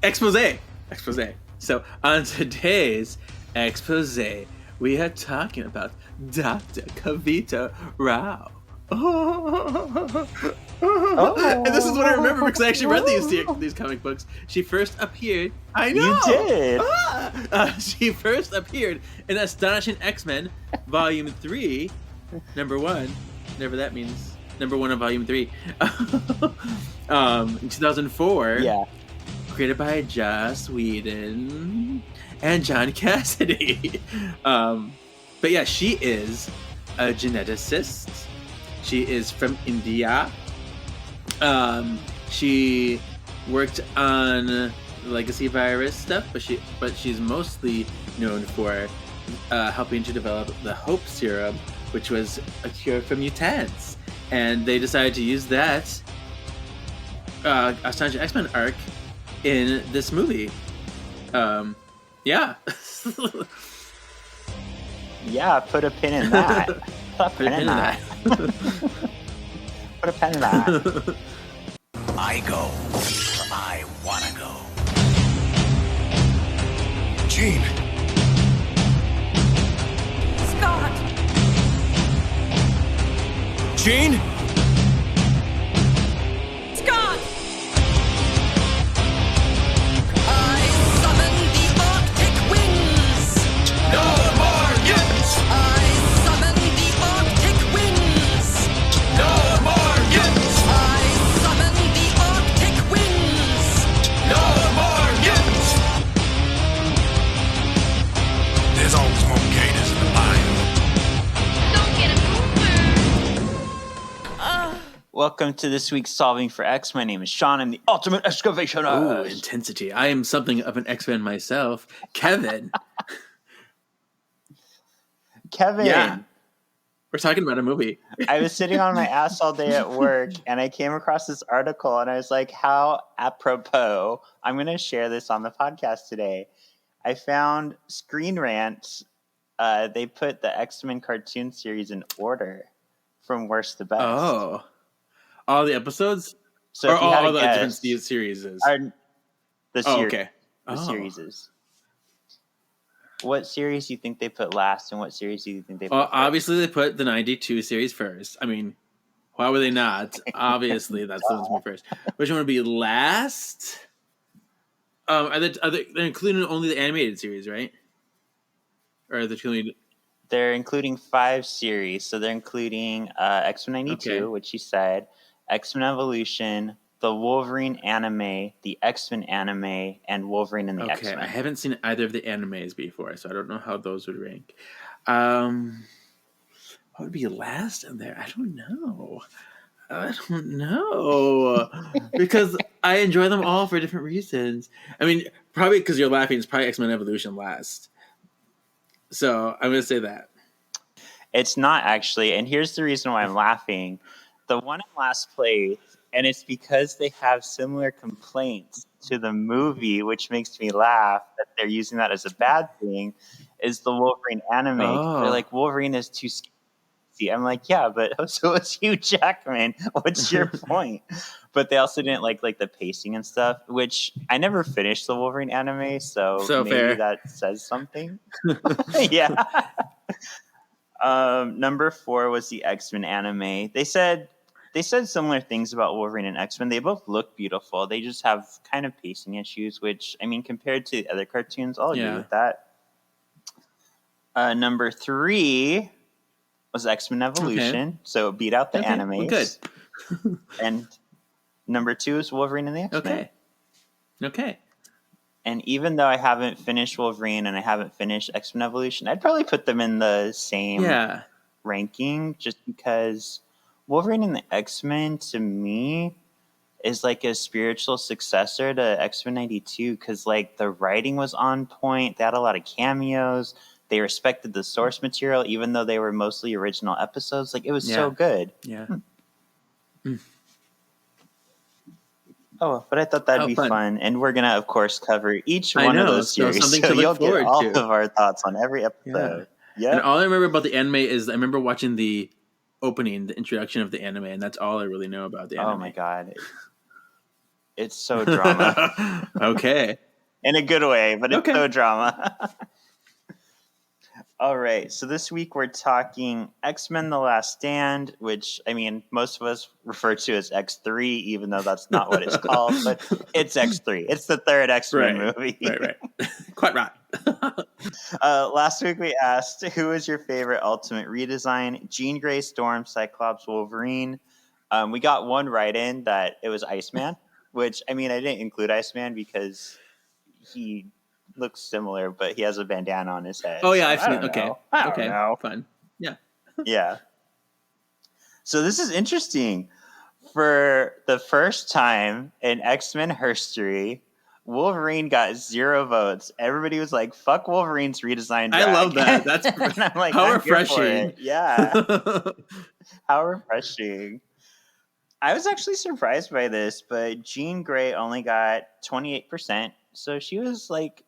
Expose. So on today's expose, we are talking about Dr. Kavita Rao. And this is what I remember because I actually read these comic books. She first appeared. I know. You did. She first appeared in Astonishing X-Men, Volume 3, Number 1. Whatever that means. Number 1 of Volume 3. In 2004. Yeah. Created by Joss Whedon and John Cassidy. But yeah, she is a geneticist. She is from India. She worked on legacy virus stuff, but she's mostly known for helping to develop the Hope Serum, which was a cure for mutants. And they decided to use that Astonishing X-Men arc in this movie. Yeah. Yeah, put a pin in that. Put a pin in that. Put a pin in that. I go where I wanna go. Jean. Scott. Jean? Scott. I summon the Arctic winds. No more mutants! I summon the Arctic winds. No more mutants! I summon the Arctic winds. No more mutants! There's always more gators in the bayou. Don't get a Welcome to this week's Solving for X. My name is Shawn. I'm the ultimate excavationer. Ooh, intensity. I am something of an X-Men myself. Kevin. Kevin. Yeah. We're talking about a movie. I was sitting on my ass all day at work, and I came across this article, and I was like, how apropos. I'm going to share this on the podcast today. I found Screen Rant. They put the X-Men cartoon series in order from worst to best. Oh. All the episodes? So or if you had all to the guess, different series? the Oh, series. okay. The Oh. series is. What series do you think they put last, and what series do you think they put Well, first? obviously they put the 92 series first. I mean, why would they not? Obviously, that's the one's going first. Which one would be last? They're including only the animated series, right? Or are they including... They're including 5 series. So they're including X-Men 92, Okay. which you said, X-Men Evolution, the Wolverine anime, the X-Men anime, and Wolverine and the Okay, X-Men. I haven't seen either of the animes before, so I don't know how those would rank. What would be last in there? I don't know. Because I enjoy them all for different reasons. I mean, probably because you're laughing, it's probably X-Men Evolution last. So I'm going to say that. It's not actually, and here's the reason why I'm laughing. The one in last place, and it's because they have similar complaints to the movie, which makes me laugh that they're using that as a bad thing, is the Wolverine anime. Oh. They're like, Wolverine is too scary. I'm like, yeah, but so is Hugh Jackman. What's your point? But they also didn't like the pacing and stuff, which I never finished the Wolverine anime, so maybe fair. that says something. Yeah. Number 4 was the X-Men anime. They said similar things about Wolverine and X-Men. They both look beautiful. They just have kind of pacing issues, which, I mean, compared to the other cartoons, I'll agree with that. Number 3 was X-Men Evolution, so it beat out the animes. Well, good. And number 2 is Wolverine and the X-Men. Okay. And even though I haven't finished Wolverine and I haven't finished X-Men Evolution, I'd probably put them in the same ranking, just because Wolverine and the X-Men, to me, is like a spiritual successor to X-Men 92, because like the writing was on point. They had a lot of cameos. They respected the source material, even though they were mostly original episodes. Like, it was so good. Yeah. Oh, but I thought that'd be fun. And we're going to, of course, cover each one of those series. Something so to look you'll forward get all to. of our thoughts on every episode. Yeah. And all I remember about the anime is I remember watching the opening, the introduction of the anime, and that's all I really know about the anime. Oh, my God. It's so drama. Okay. In a good way, but it's so drama. All right, so this week we're talking X-Men The Last Stand, which, I mean, most of us refer to as X3, even though that's not what it's called, but it's X3. It's the third X-Men movie. Right. Quite right. Last week we asked, who is your favorite Ultimate redesign? Jean Grey, Storm, Cyclops, Wolverine. We got one right in that it was Iceman, which, I mean, I didn't include Iceman because he looks similar, but he has a bandana on his head. Oh yeah, so I've seen. Okay, I don't know. Fun. Yeah, yeah. So this is interesting. For the first time in X-Men history, Wolverine got 0 votes. Everybody was like, "Fuck Wolverine's redesigned." I love that. That's and I'm like, how I'm refreshing. Yeah, how refreshing. I was actually surprised by this, but Jean Grey only got 28%. So she was like,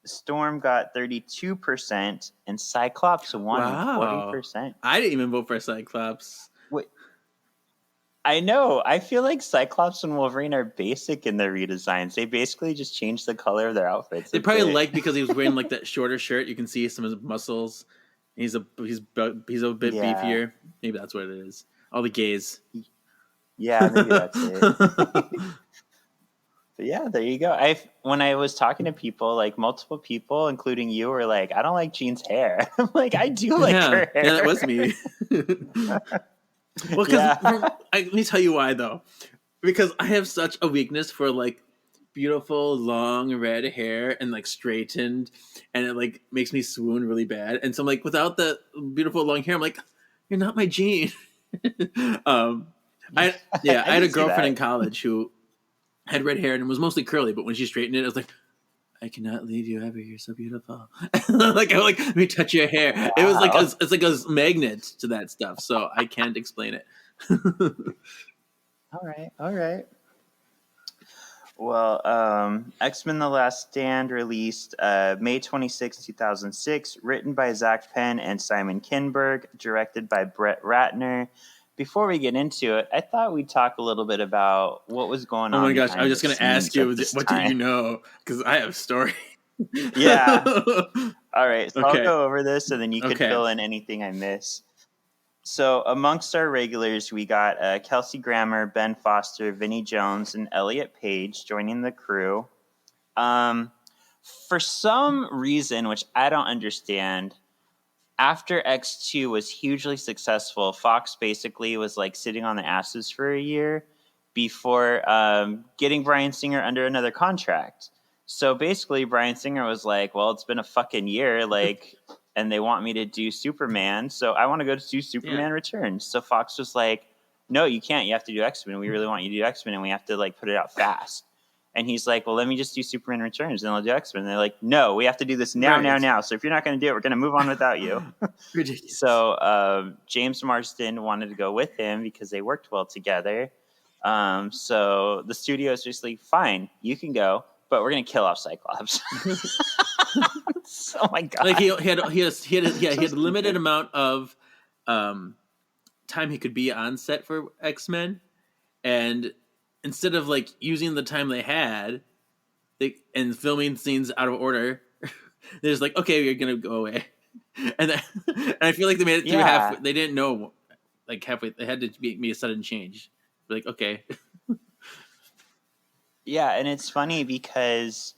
Storm got 32%, and Cyclops won with 40%. I didn't even vote for Cyclops. Wait, I know. I feel like Cyclops and Wolverine are basic in their redesigns. They basically just changed the color of their outfits. They probably like because he was wearing like that shorter shirt. You can see some of his muscles. He's a bit beefier. Maybe that's what it is. All the gays. Yeah, maybe that's it. But yeah, there you go. When I was talking to people, like multiple people, including you, were like, "I don't like Jean's hair." I'm like, "I do like her hair." Yeah, that was me. Well, because let me tell you why though. Because I have such a weakness for like beautiful long red hair and like straightened, and it like makes me swoon really bad. And so I'm like, without the beautiful long hair, I'm like, you're not my Jean. I had a girlfriend in college who had red hair and it was mostly curly, but when she straightened it, I was like, I cannot leave you ever. You're so beautiful. Let me touch your hair. Wow. It was like it's like a magnet to that stuff, so I can't explain it. All right. Well, X-Men The Last Stand released May 26, 2006, written by Zach Penn and Simon Kinberg, directed by Brett Ratner. Before we get into it, I thought we'd talk a little bit about what was going on. Oh my gosh, I was just going to ask you, what do you know? Because I have a story. Yeah. All right, so I'll go over this, and then you can fill in anything I miss. So amongst our regulars, we got Kelsey Grammer, Ben Foster, Vinnie Jones, and Elliot Page joining the crew. For some reason, which I don't understand, after X2 was hugely successful, Fox basically was like sitting on the asses for a year before getting Bryan Singer under another contract. So basically, Bryan Singer was like, well, it's been a fucking year, like, and they want me to do Superman, so I want to go to do Superman Returns. So Fox was like, no, you can't. You have to do X-Men. We really want you to do X-Men, and we have to like put it out fast. And he's like, well, let me just do Superman Returns, and I'll do X-Men. And they're like, no, we have to do this now. So if you're not going to do it, we're going to move on without you. Ridiculous. So James Marsden wanted to go with him because they worked well together. So the studio is just like, fine, you can go, but we're going to kill off Cyclops. Oh, my God. Like he had a limited amount of time he could be on set for X-Men, and instead of like using the time they had and filming scenes out of order, they're just like, okay, you're gonna go away. And I feel like they made it through half. They didn't know like halfway. They had to be a sudden change. Like, okay. Yeah, and it's funny because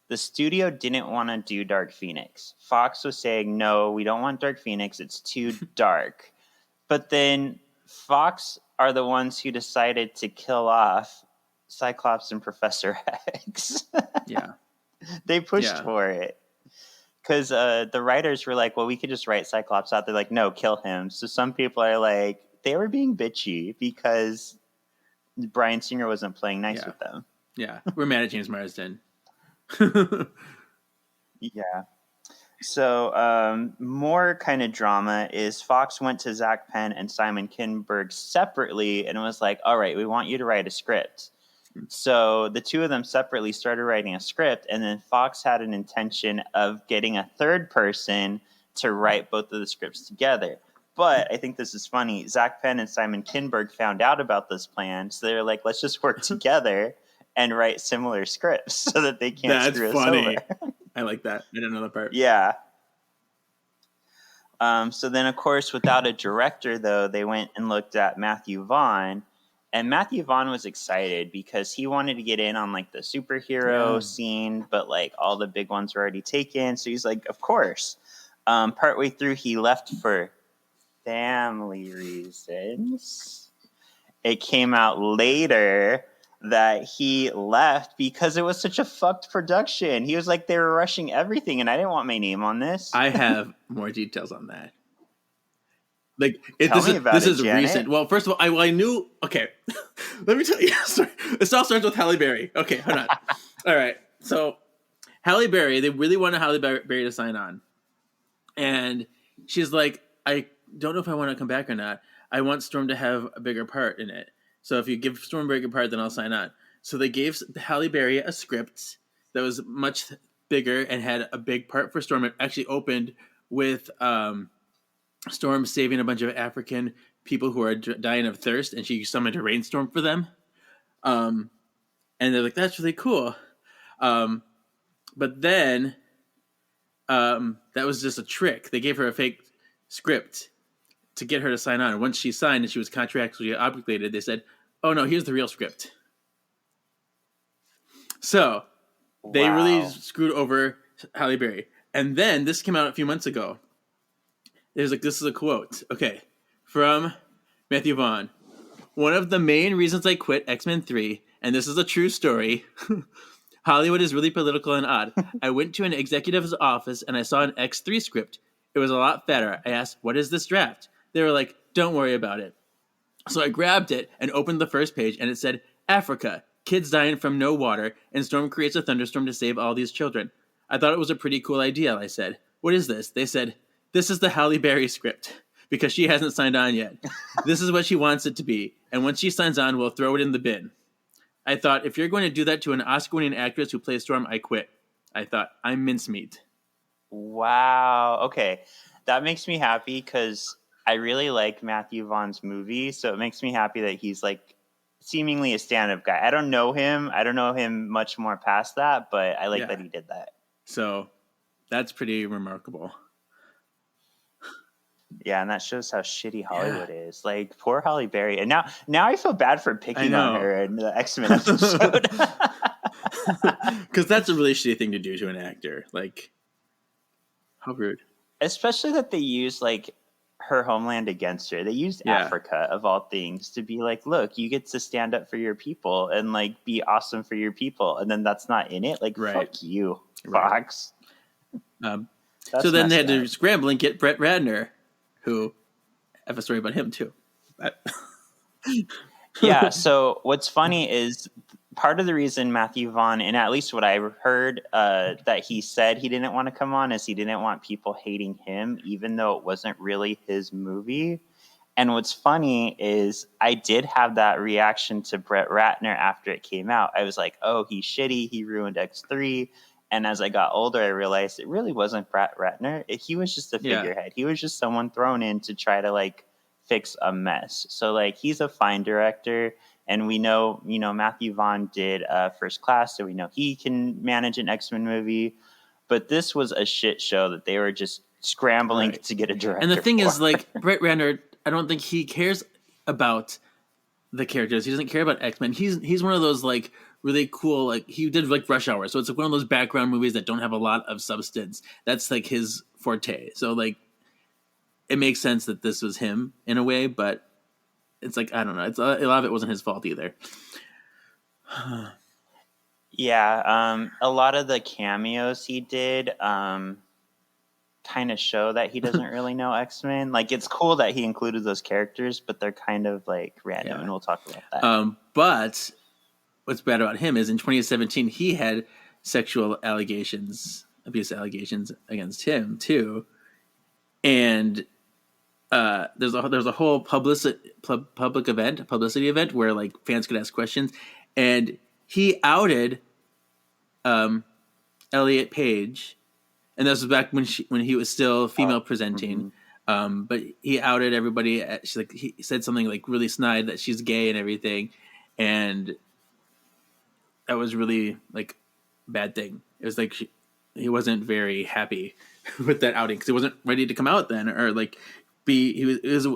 the studio didn't want to do Dark Phoenix. Fox was saying, no, we don't want Dark Phoenix. It's too dark. But then Fox are the ones who decided to kill off Cyclops and Professor X. Yeah. They pushed for it. Because the writers were like, well, we could just write Cyclops out. They're like, no, kill him. So some people are like, they were being bitchy because Bryan Singer wasn't playing nice with them. Yeah. We're mad at James Marsden. Yeah. So more kind of drama is Fox went to Zach Penn and Simon Kinberg separately and was like, all right, we want you to write a script. So the two of them separately started writing a script, and then Fox had an intention of getting a third person to write both of the scripts together. But I think this is funny. Zach Penn and Simon Kinberg found out about this plan, so they're like, let's just work together and write similar scripts so that they can't screw us over. I like that. I didn't know that part. Yeah. So then, of course, without a director, though, they went and looked at Matthew Vaughn. And Matthew Vaughn was excited because he wanted to get in on, like, the superhero scene, but, like, all the big ones were already taken. So he's like, of course. Partway through, he left for family reasons. It came out later that he left because it was such a fucked production. He was like, they were rushing everything, and I didn't want my name on this. I have more details on that. Like, this is recent. Well, first of all, I knew. Okay, let me tell you. It all starts with Halle Berry. Okay, hold on. All right, so Halle Berry, they really wanted Halle Berry to sign on, and she's like, I don't know if I want to come back or not. I want Storm to have a bigger part in it. So if you give Storm a bigger part, then I'll sign on. So they gave Halle Berry a script that was much bigger and had a big part for Storm. It actually opened with Storm saving a bunch of African people who are dying of thirst, and she summoned a rainstorm for them. And they're like, that's really cool. But then that was just a trick. They gave her a fake script to get her to sign on. Once she signed and she was contractually obligated, they said, oh no, here's the real script. So they really screwed over Halle Berry. And then this came out a few months ago. There's like, this is a quote. Okay. From Matthew Vaughn. One of the main reasons I quit X-Men 3, and this is a true story. Hollywood is really political and odd. I went to an executive's office and I saw an X3 script. It was a lot fatter. I asked, what is this draft? They were like, don't worry about it. So I grabbed it and opened the first page, and it said, Africa, kids dying from no water, and Storm creates a thunderstorm to save all these children. I thought it was a pretty cool idea, I said. What is this? They said, this is the Halle Berry script, because she hasn't signed on yet. This is what she wants it to be, and once she signs on, we'll throw it in the bin. I thought, if you're going to do that to an Oscar-winning actress who plays Storm, I quit. I thought, I'm mincemeat. Wow. Okay. That makes me happy because I really like Matthew Vaughn's movie, so it makes me happy that he's like seemingly a stand-up guy. I don't know him. I don't know him much more past that, but I like that he did that. So that's pretty remarkable. Yeah, and that shows how shitty Hollywood is. Like, poor Halle Berry. And now I feel bad for picking on her in the X-Men episode. Because that's a really shitty thing to do to an actor. Like, how rude. Especially that they use, like, her homeland against her. They used Africa, of all things, to be like, look, you get to stand up for your people and, like, be awesome for your people. And then that's not in it. Like, fuck you, Fox. So then they had to scramble and get Brett Ratner, who I have a story about him, too. Yeah, so what's funny is part of the reason Matthew Vaughn, and at least what I heard that he said he didn't want to come on, is he didn't want people hating him, even though it wasn't really his movie. And what's funny is I did have that reaction to Brett Ratner after it came out. I was like, oh, he's shitty. He ruined X3. And as I got older, I realized it really wasn't Brett Ratner. He was just a figurehead. He was just someone thrown in to try to, like, fix a mess. So, like, he's a fine director. And we know, Matthew Vaughn did First Class, so we know he can manage an X-Men movie. But this was a shit show that they were just scrambling to get a director. And the thing is, like, Brett Ratner, I don't think he cares about the characters. He doesn't care about X-Men. He's one of those, like, really cool, like, he did, like, Rush Hour. So it's like one of those background movies that don't have a lot of substance. That's, like, his forte. So, like, it makes sense that this was him in a way, but it's like, I don't know. It's a lot of it wasn't his fault either. Yeah, a lot of the cameos he did kind of show that he doesn't really know X-Men. Like, it's cool that he included those characters, but they're kind of, like, random, and we'll talk about that. But what's bad about him is in 2017, he had sexual abuse allegations against him, too. And there's a whole publicity event where, like, fans could ask questions, and he outed Elliot Page, and this was back when he was still female presenting. But he outed everybody. He said something like really snide that she's gay and everything, and that was really like a bad thing. It was like he wasn't very happy with that outing because he wasn't ready to come out then, or like it was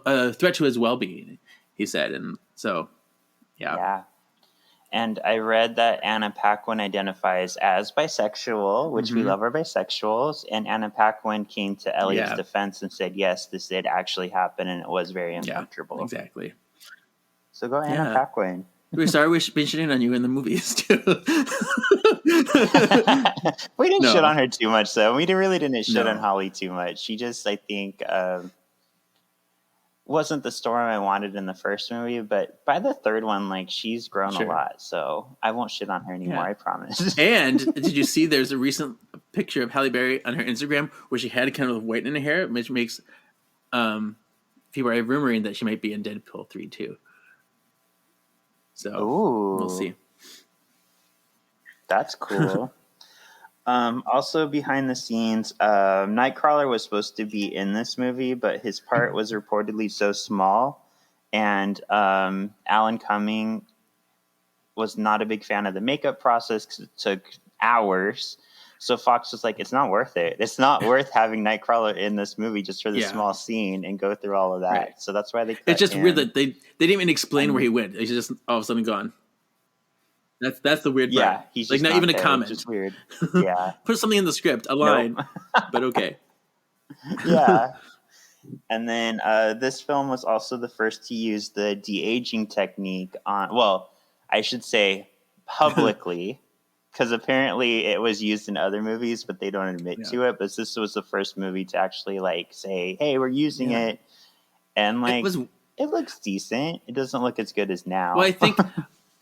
a threat to his well-being. He said, and so yeah. And I read that Anna Paquin identifies as bisexual, which we love our bisexuals. And Anna Paquin came to Elliot's defense and said, yes, this did actually happen, and it was very uncomfortable. Yeah, exactly. So go Anna Paquin. We're sorry we've been shitting on you in the movies, too. We didn't shit on her too much, though. We really didn't shit on Holly too much. She just, I think... wasn't the Storm I wanted in the first movie, but by the third one, like, she's grown a lot, so I won't shit on her anymore, I promise. And did you see there's a recent picture of Halle Berry on her Instagram where she had kind of white in her hair, which makes people are rumoring that she might be in Deadpool 3 too. So we'll see. That's cool. Also behind the scenes, Nightcrawler was supposed to be in this movie, but his part was reportedly so small, and Alan Cumming was not a big fan of the makeup process because it took hours. So Fox was like, it's not worth it. It's not worth having Nightcrawler in this movie just for this small scene and go through all of that. Right. So that's why they cut It's just weird that they didn't even explain where he went. He's just all of a sudden gone. That's the weird part. Yeah, he's like just not even a there, comment. It's just weird. Yeah. Put something in the script, a line, but okay. Yeah. And then this film was also the first to use the de-aging technique on, well, I should say publicly, because apparently it was used in other movies, but they don't admit to it. But this was the first movie to actually like say, hey, we're using it. And like, it looks decent. It doesn't look as good as now. Well, I think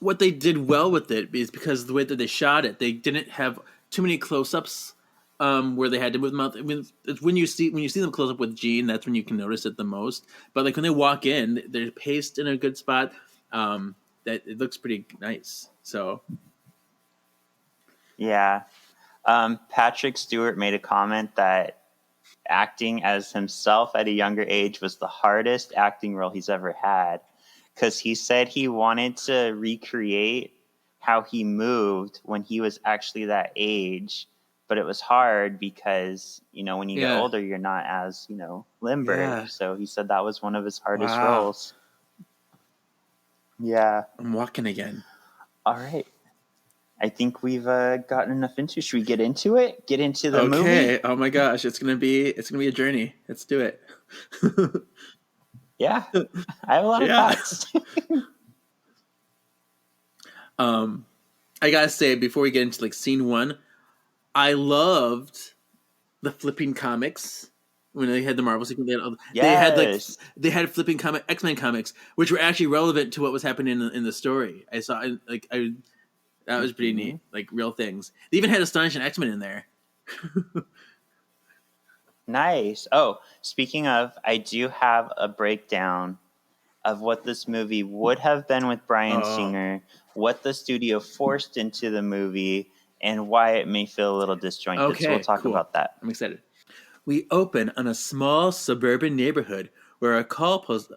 what they did well with it is because the way that they shot it, they didn't have too many close-ups where they had to move them out. I mean, it's when you see them close up with Jean, that's when you can notice it the most. But like when they walk in, they're paced in a good spot. That it looks pretty nice. So yeah, Patrick Stewart made a comment that acting as himself at a younger age was the hardest acting role he's ever had. Because he said he wanted to recreate how he moved when he was actually that age. But it was hard because, you know, when you get older, you're not as, you know, limber. Yeah. So he said that was one of his hardest roles. Yeah. I'm walking again. All right. I think we've gotten enough into. Should we get into it? Get into the movie? Okay. Oh my gosh, it's gonna be a journey. Let's do it. Yeah, I have a lot of thoughts. I gotta say before we get into like scene one, I loved the flipping comics when they had the Marvel sequence. They had flipping X-Men comics, which were actually relevant to what was happening in the story. I saw that was pretty neat, like real things. They even had Astonishing X-Men in there. Nice. Oh, speaking of, I do have a breakdown of what this movie would have been with Bryan Singer, what the studio forced into the movie, and why it may feel a little disjointed. Okay, so we'll talk about that. I'm excited. We open on a small suburban neighborhood where a car pulls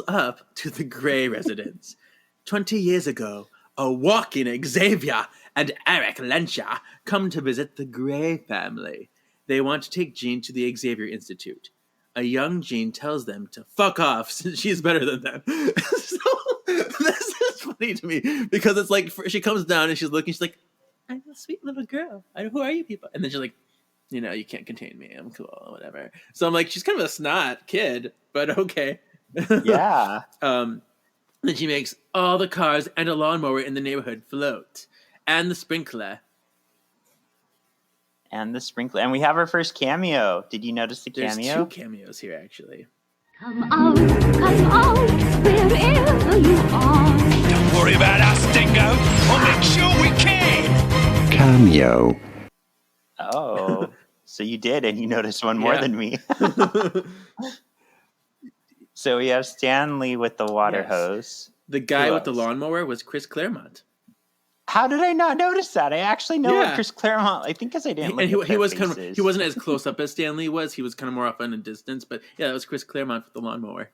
up to the Gray residence. 20 years ago, a walking Xavier and Eric Lensha come to visit the Gray family. They want to take Jean to the Xavier Institute. A young Jean tells them to fuck off since she's better than them. So this is funny to me because it's like she comes down and she's looking. She's like, "I'm a sweet little girl. Who are you people?" And then she's like, "You know, you can't contain me. I'm cool, or whatever." So I'm like, she's kind of a snot kid, but okay. Yeah. Then she makes all the cars and a lawnmower in the neighborhood float. And the sprinkler. And we have our first cameo. Did you notice the cameo? There's 2 cameos here, actually. Come out, wherever you are. Don't worry about us, Dingo. We'll make sure we can. Cameo. Oh, so you did, and you noticed one more than me. So we have Stan Lee with the water hose. The guy with the lawnmower was Chris Claremont. How did I not notice that? I actually know what Chris Claremont. I think because I didn't. And he was kind of, he wasn't as close up as Stan Lee was. He was kind of more off in a distance. But yeah, it was Chris Claremont with the lawnmower.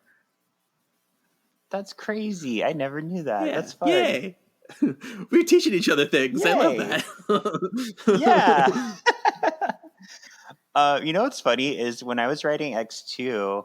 That's crazy. I never knew that. Yeah. That's fun. Yay! We're teaching each other things. Yay. I love that. Yeah. You know what's funny is when I was writing X2,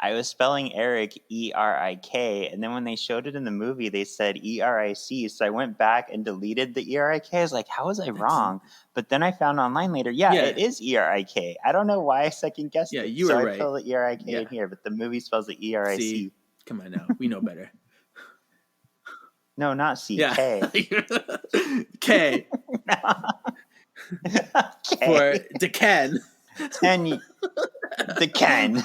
I was spelling Eric E-R-I-K, and then when they showed it in the movie, they said E-R-I-C, so I went back and deleted the E-R-I-K. I was like, how was I wrong? But then I found online later, it is E-R-I-K. I don't know why I second-guessed it. You were right. So I filled the E-R-I-K in here, but the movie spells it E-R-I-C. See? Come on now. We know better. No, not C. Yeah. K. K. For Decan. Decan.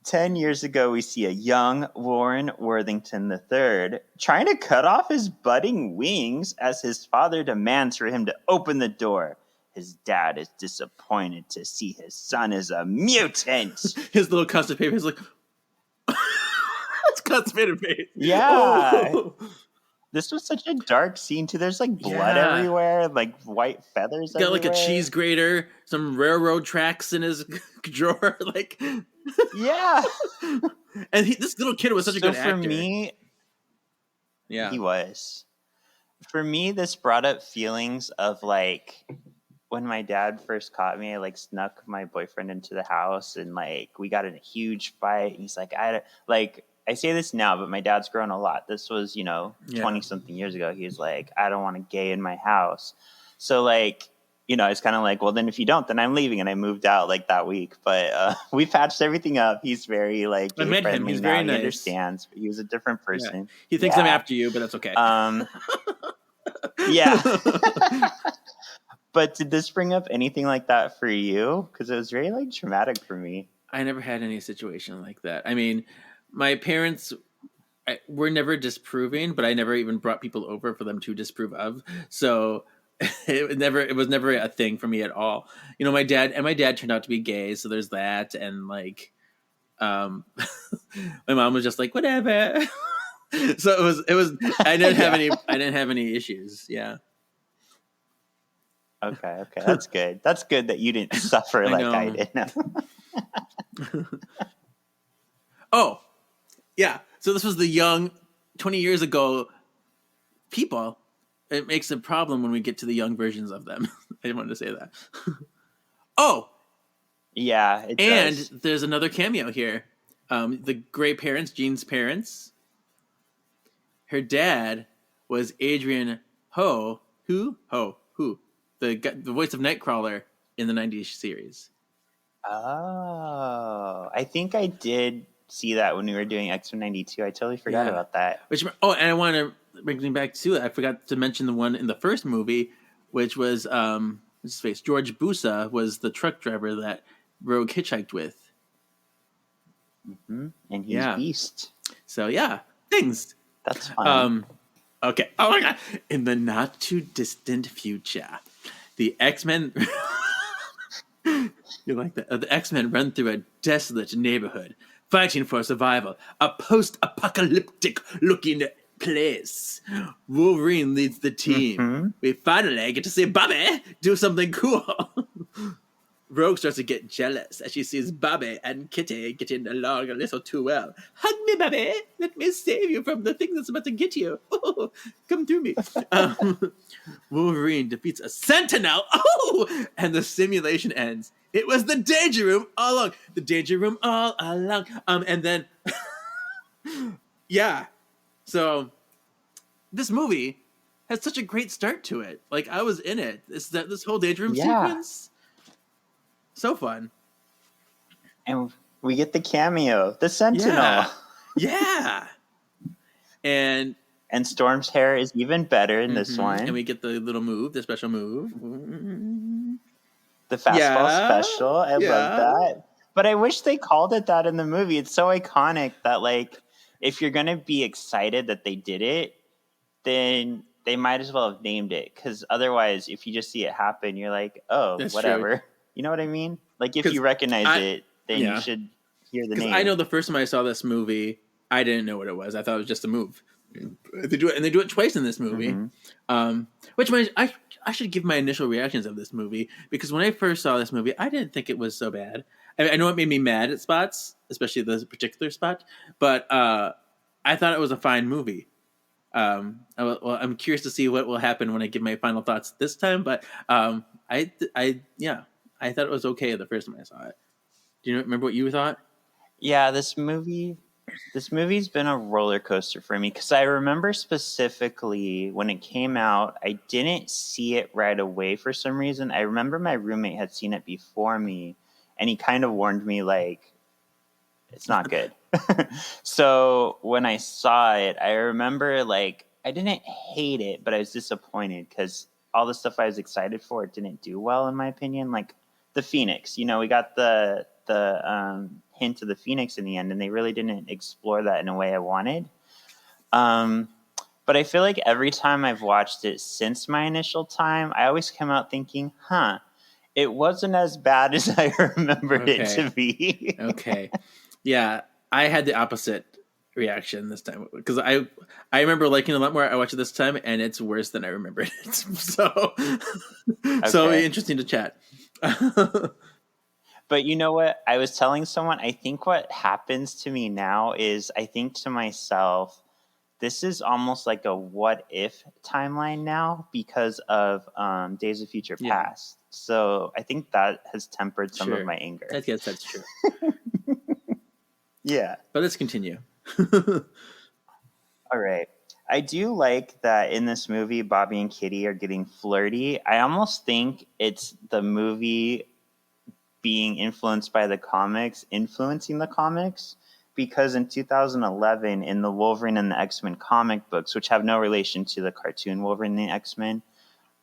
10 years ago, we see a young Warren Worthington III trying to cut off his budding wings as his father demands for him to open the door. His dad is disappointed to see his son is a mutant. His little constipated face is like... It's constipated face. Yeah. Oh. This was such a dark scene, too. There's, like, blood everywhere, like, white feathers everywhere. Got, like, a cheese grater, some railroad tracks in his drawer, like... Yeah. And this little kid was such a good actor. For me... Yeah. He was. For me, this brought up feelings of, like... When my dad first caught me, I, like, snuck my boyfriend into the house, and, like, we got in a huge fight. And he's like, I say this now, but my dad's grown a lot. This was, 20-something years ago. He was like, I don't want a gay in my house. So, like, it's kind of like, well, then if you don't, then I'm leaving. And I moved out, like, that week. But we patched everything up. He's very, like, I met him. He's very nice. He understands. But he was a different person. Yeah. He thinks I'm after you, but that's okay. Yeah. But did this bring up anything like that for you? Because it was very, like, traumatic for me. I never had any situation like that. I mean... My parents were never disproving, but I never even brought people over for them to disprove of. So it was never a thing for me at all. My dad turned out to be gay, so there's that. And like, my mom was just like, whatever. So it was. I didn't have any issues. Yeah. Okay, that's good. That's good that you didn't suffer like I did. Oh. Yeah, so this was the young, 20 years ago people. It makes a problem when we get to the young versions of them. I didn't want to say that. Oh! Yeah, it does. And there's another cameo here. The Grey parents, Jean's parents. Her dad was Adrian Ho. Who? The voice of Nightcrawler in the 90s series. Oh, I think I did see that when we were doing X-Men 92. I totally forgot about that. And I want to bring me back to that. I forgot to mention the one in the first movie, which was George Busa was the truck driver that Rogue hitchhiked with. Mm-hmm. And he's Beast. So things. That's fun. Okay. Oh my god! In the not too distant future, the X-Men. You like that? The X-Men run through a desolate neighborhood, fighting for survival. A post-apocalyptic looking place. Wolverine leads the team. Mm-hmm. We finally get to see Bobby do something cool. Rogue starts to get jealous as she sees Bobby and Kitty getting along a little too well. Hug me, Bobby. Let me save you from the thing that's about to get you. Oh, come through me. Wolverine defeats a Sentinel. Oh, and the simulation ends. It was the Danger Room all along. The Danger Room all along. And then, So, this movie has such a great start to it. Like, I was in it. This whole Danger Room sequence. So fun. And we get the cameo, the Sentinel. Yeah. And Storm's hair is even better in this one. And we get the little move, the special move. The fastball special. I love that. But I wish they called it that in the movie. It's so iconic that, like, if you're going to be excited that they did it, then they might as well have named it. Because otherwise, if you just see it happen, you're like, oh, that's whatever. True. You know what I mean? Like, if you recognize it, then you should hear the name. I know the first time I saw this movie, I didn't know what it was. I thought it was just a move. They do it twice in this movie. Which I should give my initial reactions of this movie, because when I first saw this movie, I didn't think it was so bad. I know it made me mad at spots, especially this particular spot, but I thought it was a fine movie. I'm curious to see what will happen when I give my final thoughts this time, but I thought it was okay the first time I saw it. Do you remember what you thought? Yeah, this movie's been a roller coaster for me, because I remember specifically when it came out, I didn't see it right away for some reason. I remember my roommate had seen it before me, and he kind of warned me, like, it's not good. So when I saw it, I remember, like, I didn't hate it, but I was disappointed because all the stuff I was excited for, it didn't do well, in my opinion. Like the Phoenix, we got the hint of the Phoenix in the end, and they really didn't explore that in a way I wanted. But I feel like every time I've watched it since my initial time, I always come out thinking, it wasn't as bad as I remembered it to be. Okay. Yeah, I had the opposite reaction this time, because I remember liking it a lot more. I watched it this time, and it's worse than I remembered it. So interesting to chat. But you know what? I was telling someone, I think what happens to me now is I think to myself, this is almost like a what if timeline now because of Days of Future Past. So I think that has tempered some of my anger. I guess that's true. Yeah. But let's continue. All right. I do like that in this movie, Bobby and Kitty are getting flirty. I almost think it's the movie being influenced by the comics, influencing the comics, because in 2011, in the Wolverine and the X-Men comic books, which have no relation to the cartoon Wolverine and the X-Men,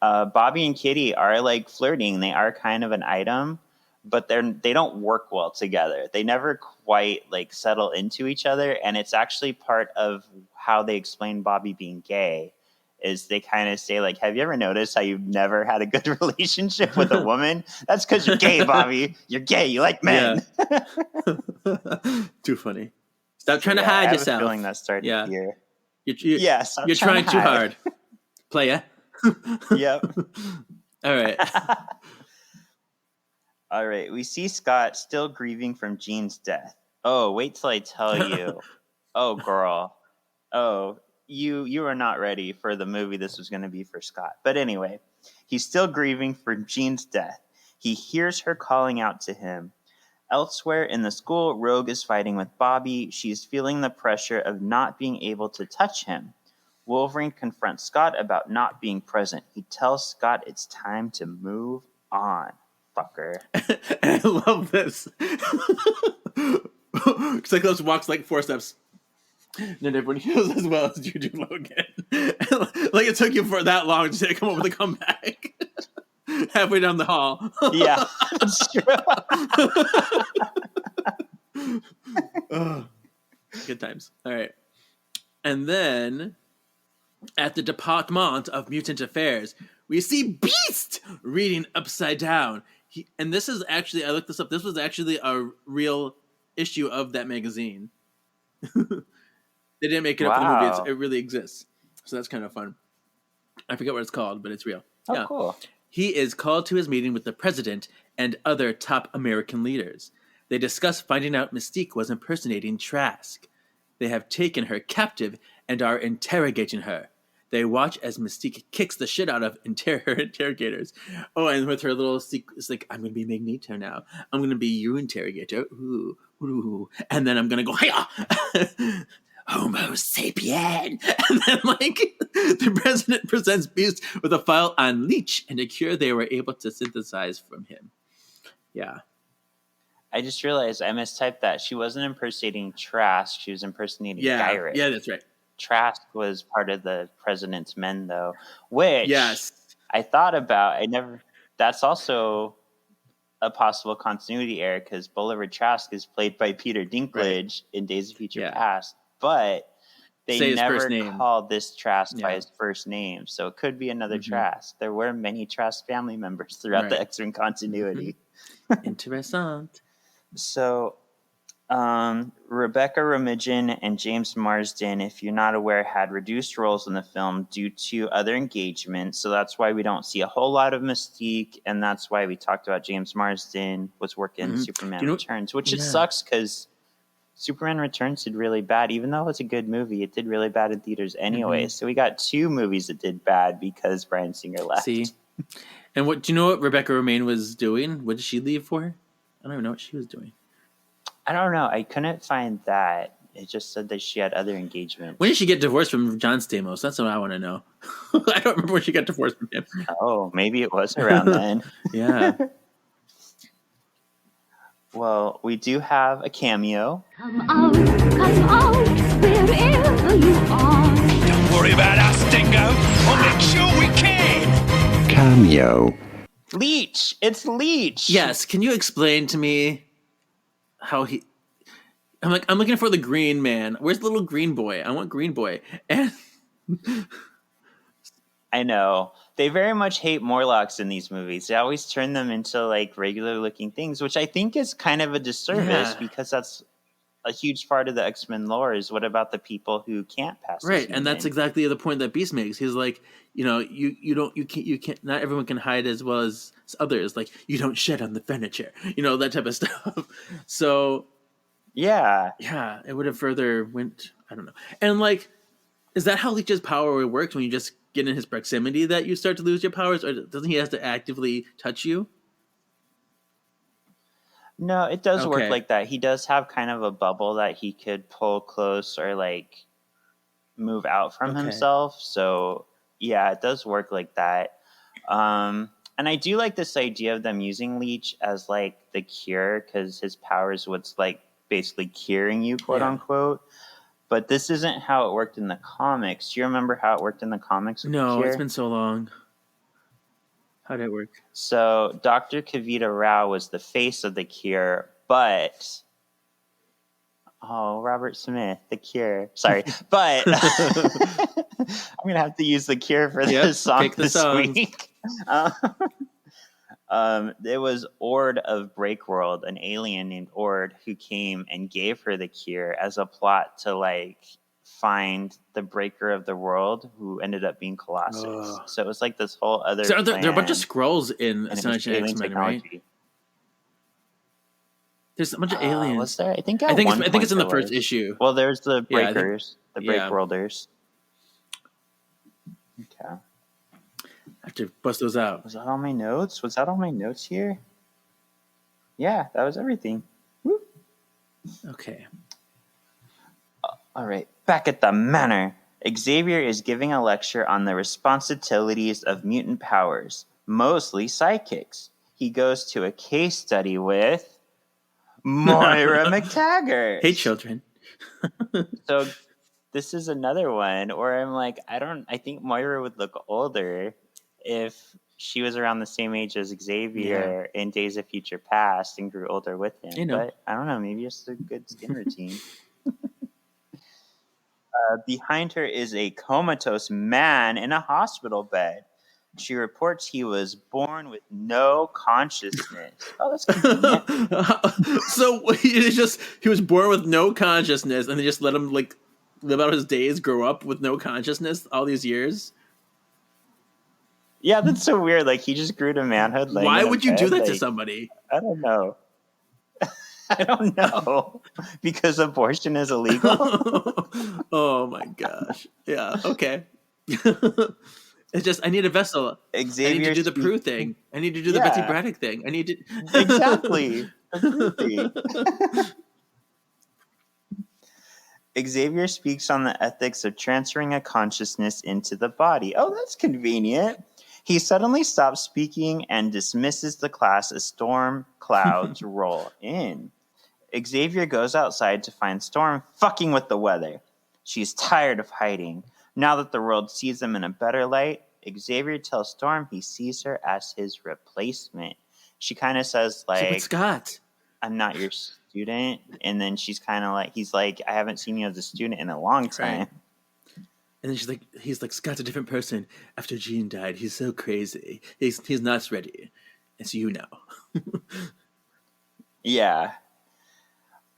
Bobby and Kitty are like flirting. They are kind of an item, but they don't work well together. They never quite like settle into each other, and it's actually part of how they explain Bobby being gay. Is they kind of say, like, have you ever noticed how you've never had a good relationship with a woman? That's because you're gay, Bobby. You're gay. You like men. Yeah. Too funny. Stop trying to hide yourself. I have a feeling that started here. You're trying too hard. Playa. Yep. All right. All right. We see Scott still grieving from Jean's death. Oh, wait till I tell you. Oh, girl. Oh, you are not ready for the movie this was going to be for Scott. But anyway, he's still grieving for Jean's death. He hears her calling out to him. Elsewhere in the school, Rogue is fighting with Bobby. She's feeling the pressure of not being able to touch him. Wolverine confronts Scott about not being present. He tells Scott it's time to move on, fucker. I love this. Cyclops walks like 4 steps. And then everyone heals as well as you do, Logan. Like it took you for that long to come up with a comeback. Halfway down the hall. Yeah, that's true. Good times. All right. And then at the Department of Mutant Affairs, we see Beast reading upside down. And this is actually, I looked this up, this was actually a real issue of that magazine. They didn't make it up for the movie. It really exists. So that's kind of fun. I forget what it's called, but it's real. Oh, cool. He is called to his meeting with the president and other top American leaders. They discuss finding out Mystique was impersonating Trask. They have taken her captive and are interrogating her. They watch as Mystique kicks the shit out of her interrogators. Oh, and with her little secret, it's like, I'm going to be Magneto now. I'm going to be your interrogator. Ooh, ooh. And then I'm going to go, hiya! Homo sapien. And then, like, the president presents Beast with a file on Leech and a cure they were able to synthesize from him. Yeah. I just realized I mistyped that. She wasn't impersonating Trask. She was impersonating Gyrich. Yeah, that's right. Trask was part of the president's men, though, which I thought about. That's also a possible continuity error because Bolivar Trask is played by Peter Dinklage in Days of Future Past. But they never called this Trask by his first name, so it could be another Trask. There were many Trask family members throughout the X-Men continuity. Interessant. So Rebecca Romijn and James Marsden, if you're not aware, had reduced roles in the film due to other engagements. So that's why we don't see a whole lot of Mystique, and that's why we talked about James Marsden was working Superman Returns, which it sucks because Superman Returns did really bad. Even though it's a good movie, it did really bad in theaters anyway. So we got 2 movies that did bad because Bryan Singer left. See? And do you know what Rebecca Romijn was doing? What did she leave for? I don't even know what she was doing. I don't know. I couldn't find that. It just said that she had other engagements. When did she get divorced from John Stamos? That's what I want to know. I don't remember when she got divorced from him. Oh, maybe it was around then. Yeah. Well, we do have a cameo. Come out, wherever you are. Don't worry about us, Dingo. I'll make sure we can. Cameo. Leech! It's Leech! Yes. Can you explain to me how he... I'm looking for the green man. Where's the little green boy? I want green boy. And I know. They very much hate Morlocks in these movies. They always turn them into like regular looking things, which I think is kind of a disservice because that's a huge part of the X-Men lore is what about the people who can't pass this right, and that's exactly the point that Beast makes. He's like, you can't not everyone can hide as well as others. Like, you don't shed on the furniture. That type of stuff. So yeah, it would have further went, I don't know. And like, is that how Leech's power works when you just get in his proximity that you start to lose your powers, or doesn't he have to actively touch you? No, it does work like that. He does have kind of a bubble that he could pull close or like move out from himself. So yeah, it does work like that. And I do like this idea of them using Leech as like the cure because his powers what's like basically curing you, quote unquote. But this isn't how it worked in the comics. Do you remember how it worked in the comics? No, it's been so long. How did it work? So Dr. Kavita Rao was the face of the cure, but Robert Smith, the cure. Sorry, but I'm gonna have to use the cure for this song this week. There was Ord of Breakworld, an alien named Ord, who came and gave her the cure as a plot to like find the breaker of the world, who ended up being Colossus. So it was like this whole other. So there are a bunch of Skrulls in Astonishing X-Men, right? There's a bunch of aliens. Was there? I think it's in the first issue. Well, there's the Breakers, the Breakworlders. Okay. I have to bust those out. Was that all my notes? Was that all my notes here? Yeah, that was everything. Woo. Okay. All right. Back at the manor, Xavier is giving a lecture on the responsibilities of mutant powers, mostly psychics. He goes to a case study with Moira McTaggart. Hey, children. So this is another one where I'm like, I think Moira would look older if she was around the same age as Xavier in Days of Future Past and grew older with him. But I don't know, maybe it's a good skin routine. Behind her is a comatose man in a hospital bed. She reports he was born with no consciousness. Oh, that's convenient. So he was born with no consciousness, and they just let him like live out his days, grow up with no consciousness all these years. Yeah, that's so weird. Like he just grew to manhood. Why would you do that to somebody? I don't know. I don't know. Because abortion is illegal. Oh my gosh. Yeah. Okay. It's just I need a vessel. Xavier, I need to do the Prue thing. I need to do the Betsy Braddock thing. I need to exactly. Xavier speaks on the ethics of transferring a consciousness into the body. Oh, that's convenient. He suddenly stops speaking and dismisses the class as storm clouds roll in. Xavier goes outside to find Storm fucking with the weather. She's tired of hiding. Now that the world sees him in a better light, Xavier tells Storm he sees her as his replacement. She kind of says, like, but Scott, I'm not your student. And then she's kind of like, he's like, I haven't seen you as a student in a long time. Right. And then he's like, Scott's a different person. After Jean died, he's so crazy. He's not ready. It's you now. Yeah.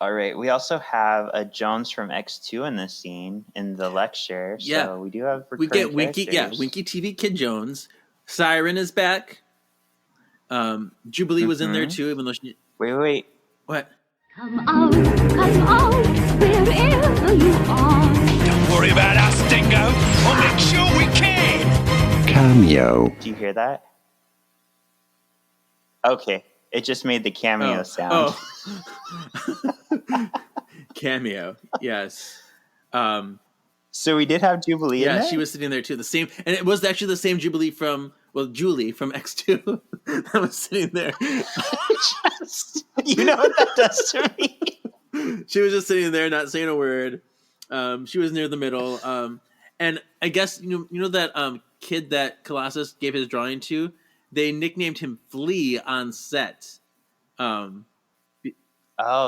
All right. We also have a Jones from X2 in this scene in the lecture. Yeah. So we do have We get recurring Winky. Yeah, characters. Winky TV Kid Jones. Siren is back. Jubilee was in there too, even though she. Wait. What? Come out, wherever you are. Don't worry about us, Dingo. I'll make sure we can. Cameo. Do you hear that? Okay. It just made the cameo sound. Cameo, yes. So we did have Jubilee in there? Yeah, she was sitting there too. The same, and it was actually the same Jubilee Julie from X2 that was sitting there. You know what that does to me? She was just sitting there, not saying a word. She was near the middle. And I guess you know that kid that Colossus gave his drawing to. They nicknamed him Flea on set. Oh,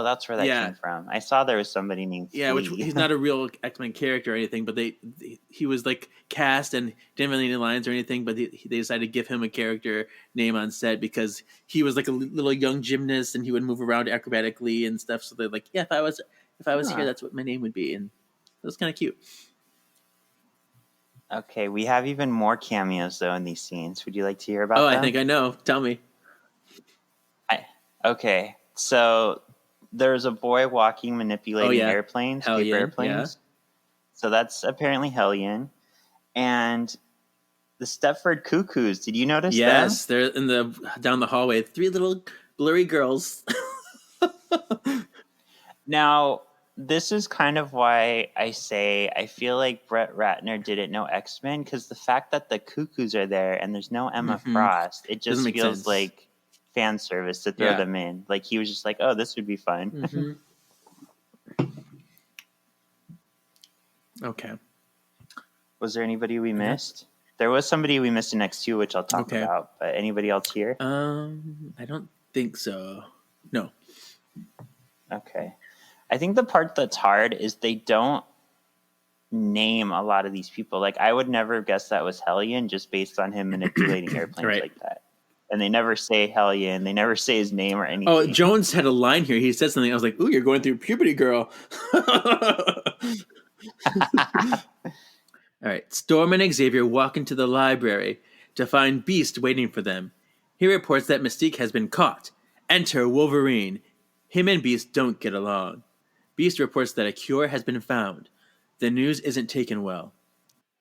that's where that came from. I saw there was somebody named Flea. Yeah, which he's not a real X-Men character or anything, but he was like cast and didn't really any lines or anything, but they decided to give him a character name on set because he was like a little young gymnast and he would move around acrobatically and stuff. So they're like, yeah, if I was here, that's what my name would be, and it was kind of cute. Okay, we have even more cameos though in these scenes. Would you like to hear about them? I think I know. Tell me. Okay, so there's a boy walking, manipulating airplanes, paper airplanes. Yeah. So that's apparently Hellion. And the Stepford Cuckoos, did you notice them? Yes, they're down the hallway. 3 little blurry girls. Now, this is kind of why I say I feel like Brett Ratner didn't know X-Men, because the fact that the Cuckoos are there and there's no Emma Frost, it just feels like fan service to throw them in. Like he was just like, oh, this would be fun. Okay. Was there anybody we missed? There was somebody we missed in X2, which I'll talk about, but anybody else here? I don't think so. No. Okay. I think the part that's hard is they don't name a lot of these people. Like, I would never have guessed that was Hellion just based on him manipulating airplanes like that. And they never say Hellion. They never say his name or anything. Oh, Jones had a line here. He said something. I was like, ooh, you're going through puberty, girl. All right. Storm and Xavier walk into the library to find Beast waiting for them. He reports that Mystique has been caught. Enter Wolverine. Him and Beast don't get along. Beast reports that a cure has been found. The news isn't taken well.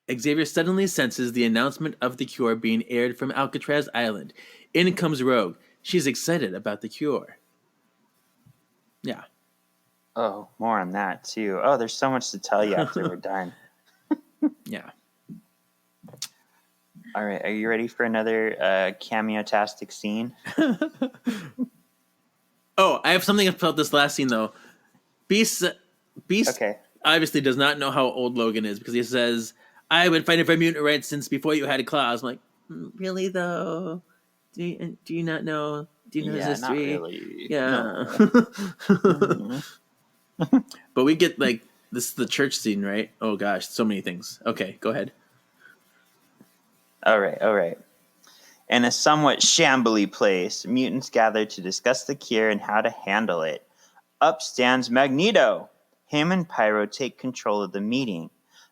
Xavier suddenly senses the announcement of the cure being aired from Alcatraz Island. In comes Rogue. She's excited about the cure. Yeah. Oh, more on that, too. Oh, there's so much to tell you after we're done. Yeah. All right. Are you ready for another cameo-tastic scene? Oh, I have something about this last scene, though. Beast obviously does not know how old Logan is because he says, I've been fighting for mutant rights since before you had claws. I'm like, really, though? Do you not know? Do you know his history? Not really. Yeah. No. But we get, like, this is the church scene, right? Oh, gosh, so many things. Okay, go ahead. All right. In a somewhat shambly place, mutants gather to discuss the cure and how to handle it. Up stands Magneto. Him and Pyro take control of the meeting.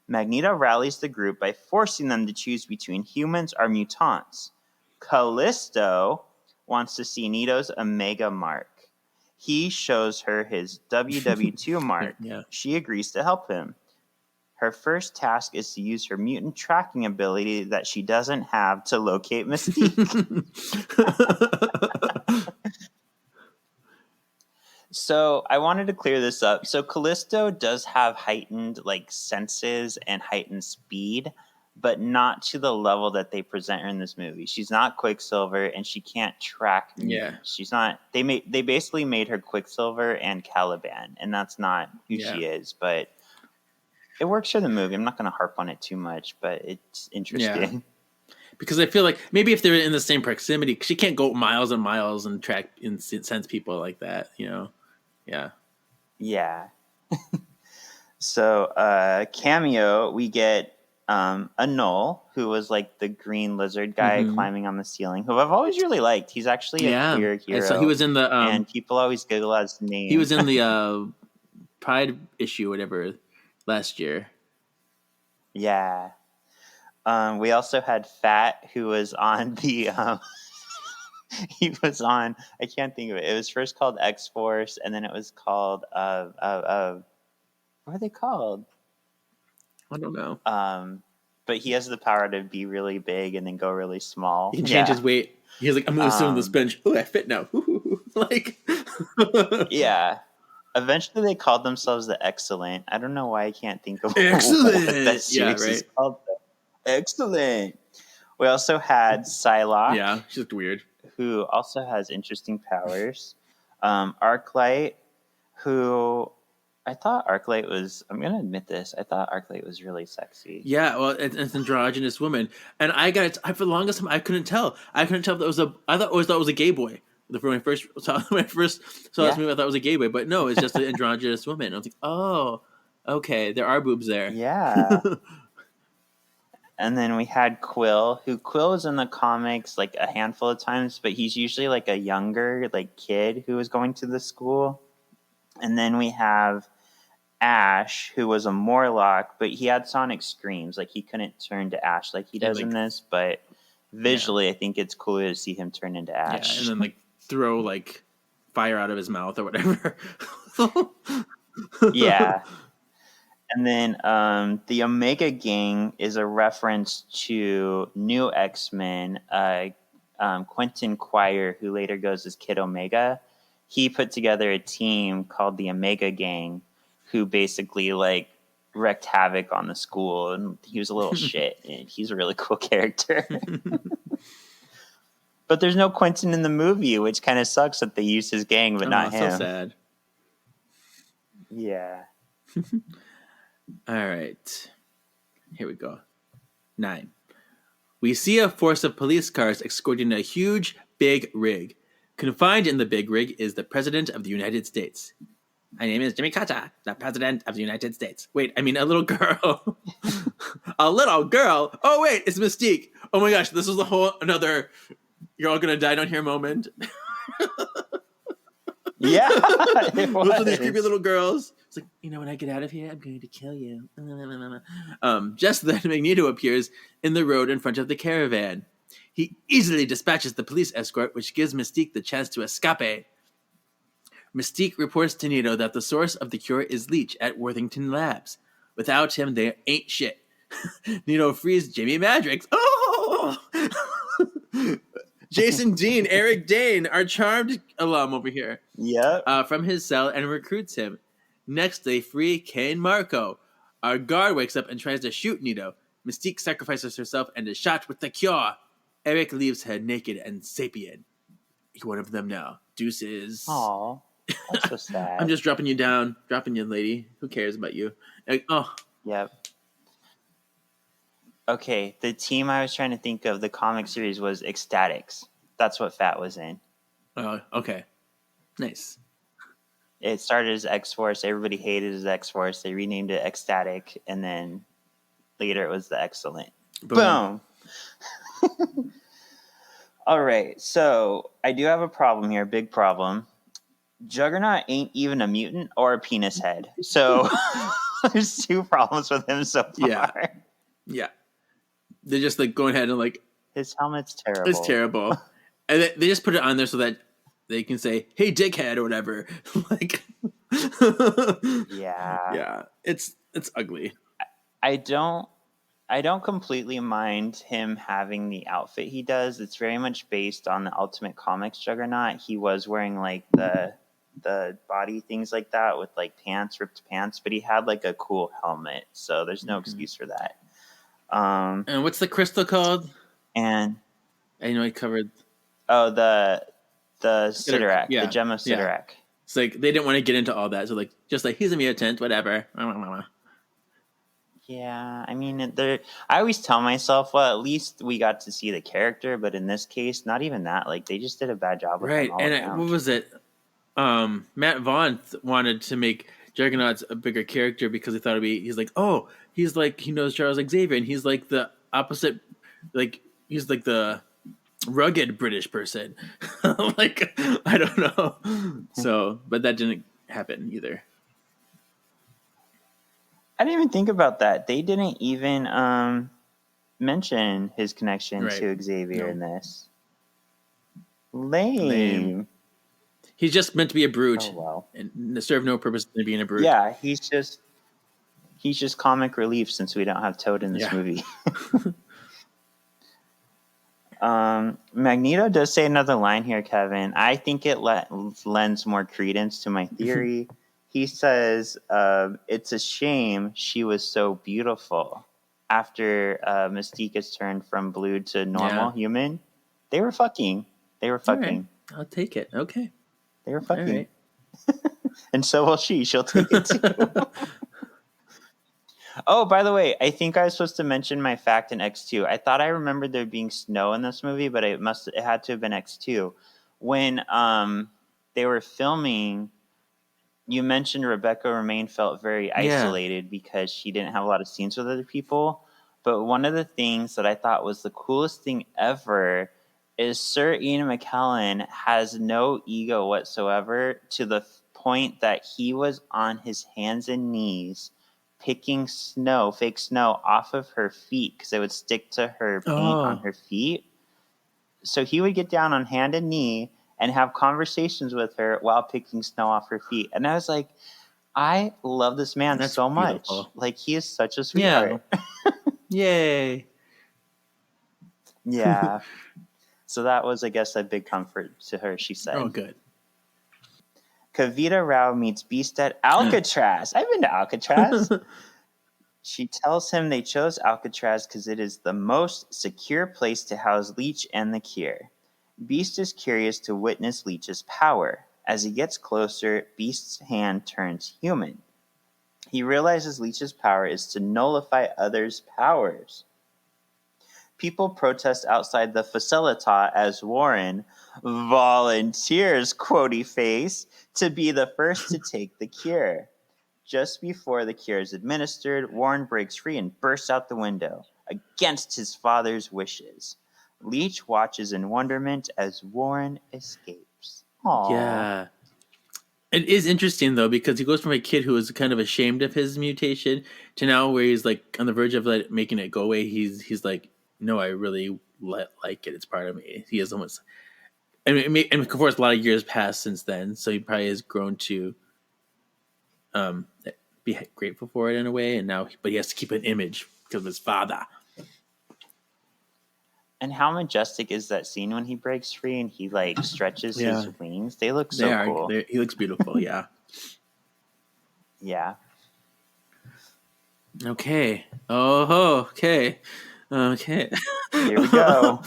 Magneto rallies the group by forcing them to choose between humans or mutants. Callisto wants to see Nito's Omega mark. He shows her his WW2 mark. Yeah. She agrees to help him. Her first task is to use her mutant tracking ability that she doesn't have to locate Mystique. So I wanted to clear this up. So Callisto does have heightened senses and heightened speed, but not to the level that they present her in this movie. She's not Quicksilver, and she can't track mutants. She's not. They basically made her Quicksilver and Caliban, and that's not who she is. But it works for the movie. I'm not going to harp on it too much, but it's interesting. Yeah. Because I feel like maybe if they're in the same proximity, she can't go miles and miles and track and sense people like that, you know? Yeah. Yeah. So, cameo, we get a Knoll, who was like the green lizard guy climbing on the ceiling, who I've always really liked. He's actually a queer hero. So he was in the and people always giggle at his name. He was in the Pride issue, whatever, last year. Yeah. We also had Fat, who was on the. He was on. I can't think of it. It was first called X-Force, and then it was called. What are they called? I don't know. But he has the power to be really big and then go really small. He can change his weight. He's like, I'm going to sit on this bench. Oh, I fit now. Like, yeah. Eventually, they called themselves the Excellent. I don't know why I can't think of Excellent. What that series is called. Excellent. We also had Psylocke. Yeah, she looked weird. Who also has interesting powers. Arclight, who I thought Arclight was. I'm gonna admit this. I thought Arclight was really sexy. Yeah, well, it's an androgynous woman, and for the longest time I couldn't tell. I couldn't tell if that was a. I always thought it was a gay boy. When I first saw this movie, I thought it was a gay boy, but no, it's just an androgynous woman. And I was like, oh, okay, there are boobs there. Yeah. And then we had Quill, who Quill was in the comics like a handful of times, but he's usually like a younger like kid who was going to the school. And then we have Ash, who was a Morlock, but he had sonic screams. Like he couldn't turn to Ash like he does in this, but visually I think it's cooler to see him turn into Ash. Yeah, and then like throw like fire out of his mouth or whatever. Yeah. And then the Omega Gang is a reference to New X-Men. Quentin Quire, who later goes as Kid Omega, he put together a team called the Omega Gang, who basically like wreaked havoc on the school, and he was a little shit, and he's a really cool character. But there's no Quentin in the movie, which kind of sucks that they used his gang, but not him. So sad. Yeah. All right. Here we go. 9. We see a force of police cars escorting a huge, big rig. Confined in the big rig is the President of the United States. My name is Jimmy Carter, the President of the United States. Wait, I mean a little girl. A little girl? Oh, wait, it's Mystique. Oh my gosh, this is another you're all gonna die down here moment. Yeah, those are these creepy little girls. It's like, when I get out of here, I'm going to kill you. Just then, Magneto appears in the road in front of the caravan. He easily dispatches the police escort, which gives Mystique the chance to escape. Mystique reports to Nito that the source of the cure is Leech at Worthington Labs. Without him, they ain't shit. Nito frees Jamie Madrox. Oh! Jason Dean, Eric Dane, our Charmed alum over here. Yeah. From his cell and recruits him. Next, they free Kane Marco. Our guard wakes up and tries to shoot Nito. Mystique sacrifices herself and is shot with the cure. Eric leaves her naked and sapient. You're one of them now. Deuces. Aw, that's so sad. I'm just dropping you down. Dropping you, lady. Who cares about you? Like, oh. Yep. Okay, the team I was trying to think of, the comic series, was Ecstatics. That's what Fat was in. Oh, okay. Nice. It started as X-Force. Everybody hated his X-Force. They renamed it Ecstatic, and then later it was the Excellent. Boom. All right, so I do have a problem here, big problem. Juggernaut ain't even a mutant or a penis head. So there's 2 problems with him so far. Yeah. They're just like going ahead and like his helmet's terrible. It's terrible. And they just put it on there so that they can say, "Hey, dickhead," or whatever. Like, yeah, it's ugly. I don't completely mind him having the outfit he does. It's very much based on the Ultimate Comics Juggernaut. He was wearing like the body things like that with like ripped pants, but he had like a cool helmet, so there's no excuse for that. And what's the crystal called? And I know he covered. Oh, the Sidorak, the gem of Sidorak. Yeah. It's like they didn't want to get into all that, so like just like he's a mutant, whatever. Yeah, I mean, I always tell myself, well, at least we got to see the character, but in this case, not even that. Like they just did a bad job with him all around. What was it? Matt Vaughn wanted to make Juggernaut's a bigger character because they thought he's like he knows Charles Xavier, and he's like the opposite, like he's like the rugged British person. Like, I don't know. So, but that didn't happen either. I didn't even think about that. They didn't even mention his connection to Xavier in this. Lame. He's just meant to be a brute. Oh, wow. And serve no purpose than being a brute. Yeah, he's just comic relief since we don't have Toad in this movie. Magneto does say another line here, Kevin. I think it lends more credence to my theory. He says, it's a shame she was so beautiful. After Mystique has turned from blue to normal human, they were fucking. Right. I'll take it. Okay. They were fucking. Right. And so will she. She'll take it too. Oh, by the way, I think I was supposed to mention my fact in X2. I thought I remembered there being snow in this movie, but it had to have been X2. When they were filming, you mentioned Rebecca Romijn felt very isolated because she didn't have a lot of scenes with other people. But one of the things that I thought was the coolest thing ever is Sir Ian McKellen has no ego whatsoever, to the point that he was on his hands and knees picking fake snow off of her feet because it would stick to her paint on her feet. So he would get down on hand and knee and have conversations with her while picking snow off her feet. And I was like, I love this man so much. Like, he is such a sweetheart. Yay. Yeah. So that was, I guess, a big comfort to her, she said. Oh, good. Kavita Rao meets Beast at Alcatraz. I've been to Alcatraz. She tells him they chose Alcatraz because it is the most secure place to house Leech and the Cure. Beast is curious to witness Leech's power. As he gets closer, Beast's hand turns human. He realizes Leech's power is to nullify others' powers. People protest outside the facilita as Warren volunteers, quotey face, to be the first to take the cure. Just before the cure is administered, Warren breaks free and bursts out the window, against his father's wishes. Leech watches in wonderment as Warren escapes. Aww. Yeah. It is interesting, though, because he goes from a kid who was kind of ashamed of his mutation to now where he's like on the verge of like making it go away. He's like, no, I really like it. It's part of me. He is almost, and of course, a lot of years passed since then, so he probably has grown to be grateful for it in a way. And now, but he has to keep an image because of his father. And how majestic is that scene when he breaks free and he like stretches his wings? They look so cool. He looks beautiful. Yeah. Yeah. Okay. Oh. Okay. Okay. Here we go.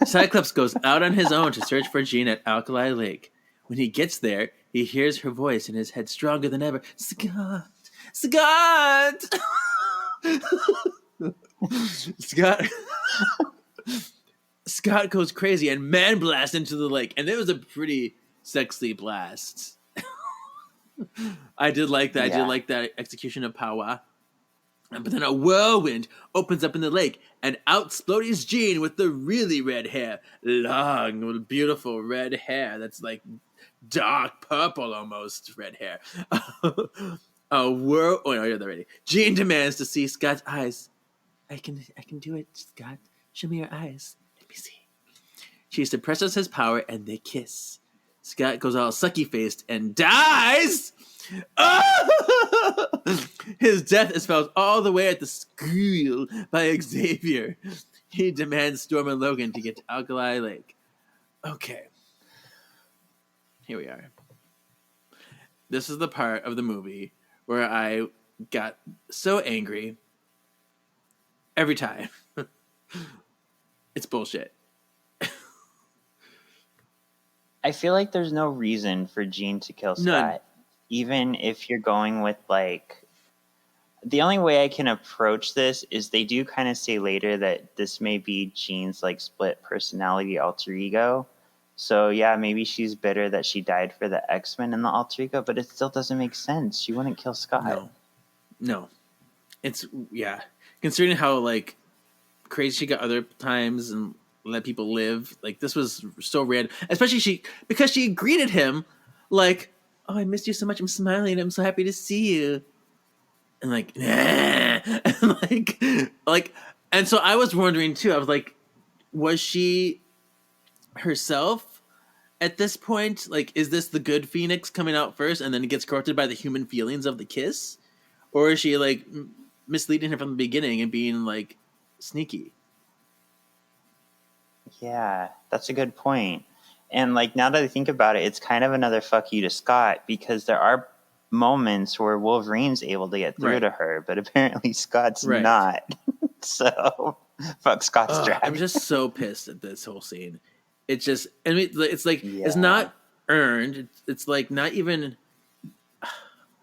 Cyclops goes out on his own to search for Jean at Alkali Lake. When he gets there, he hears her voice in his head stronger than ever. Scott! Scott! Scott goes crazy and man blasts into the lake. And it was a pretty sexy blast. I did like that. Yeah. I did like that execution of power. But then a whirlwind opens up in the lake, and out explodes Jean with the really red hair. Long, beautiful red hair that's like dark purple almost red hair. A whirl. Oh, no, you're there already. Jean demands to see Scott's eyes. I can do it, Scott. Show me your eyes. Let me see. She suppresses his power, and they kiss. Scott goes all sucky-faced and dies! His death is felt all the way at the school by Xavier. He demands Storm and Logan to get to Alkali Lake. Okay. Here we are. This is the part of the movie where I got so angry every time. It's bullshit. I feel like there's no reason for Jean to kill Scott. None. Even if you're going with, like... The only way I can approach this is they do kind of say later that this may be Jean's, like, split personality alter ego. So yeah, maybe she's bitter that she died for the X-Men in the alter ego, but it still doesn't make sense. She wouldn't kill Scott. No. It's considering how like crazy she got other times and let people live. Like this was so random, especially because she greeted him like, "Oh, I missed you so much. I'm smiling. I'm so happy to see you." And like, nah. and and so I was wondering too. I was like, was she herself at this point? Like, is this the good Phoenix coming out first, and then it gets corrupted by the human feelings of the kiss, or is she like misleading her from the beginning and being like sneaky? Yeah, that's a good point. And like now that I think about it, it's kind of another fuck you to Scott, because there are moments where Wolverine's able to get through to her, but apparently Scott's not. So fuck Scott's drag. I'm just so pissed at this whole scene. It's just, I mean, it's like it's not earned. It's like not even.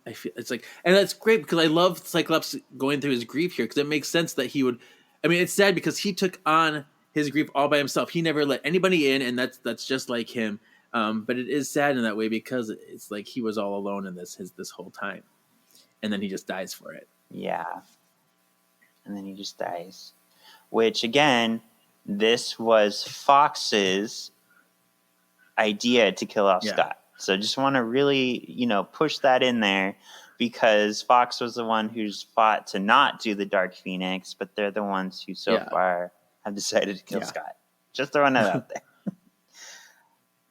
I feel it's like, and that's great because I love Cyclops going through his grief here because it makes sense that he would. I mean, it's sad because he took on his grief all by himself. He never let anybody in, and that's just like him. But it is sad in that way because it's like he was all alone in this whole time, and then he just dies for it. Yeah, and then he just dies. Which again, this was Fox's idea to kill off Scott. So just want to really, push that in there, because Fox was the one who's fought to not do the Dark Phoenix, but they're the ones who so far have decided to kill Scott. Just throwing that out there.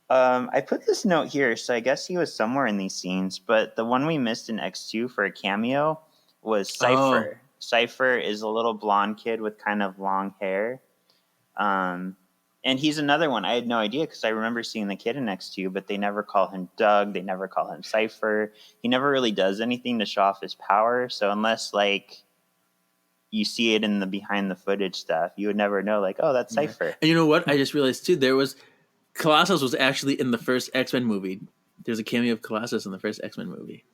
I put this note here, so I guess he was somewhere in these scenes, but the one we missed in X2 for a cameo was Cypher. Oh. Cypher is a little blonde kid with kind of long hair. And he's another one. I had no idea because I remember seeing the kid in X2, but they never call him Doug. They never call him Cypher. He never really does anything to show off his power. So unless like you see it in the behind the footage stuff, you would never know like, oh, that's Cypher. And you know what? I just realized too, Colossus was actually in the first X-Men movie. There's a cameo of Colossus in the first X-Men movie.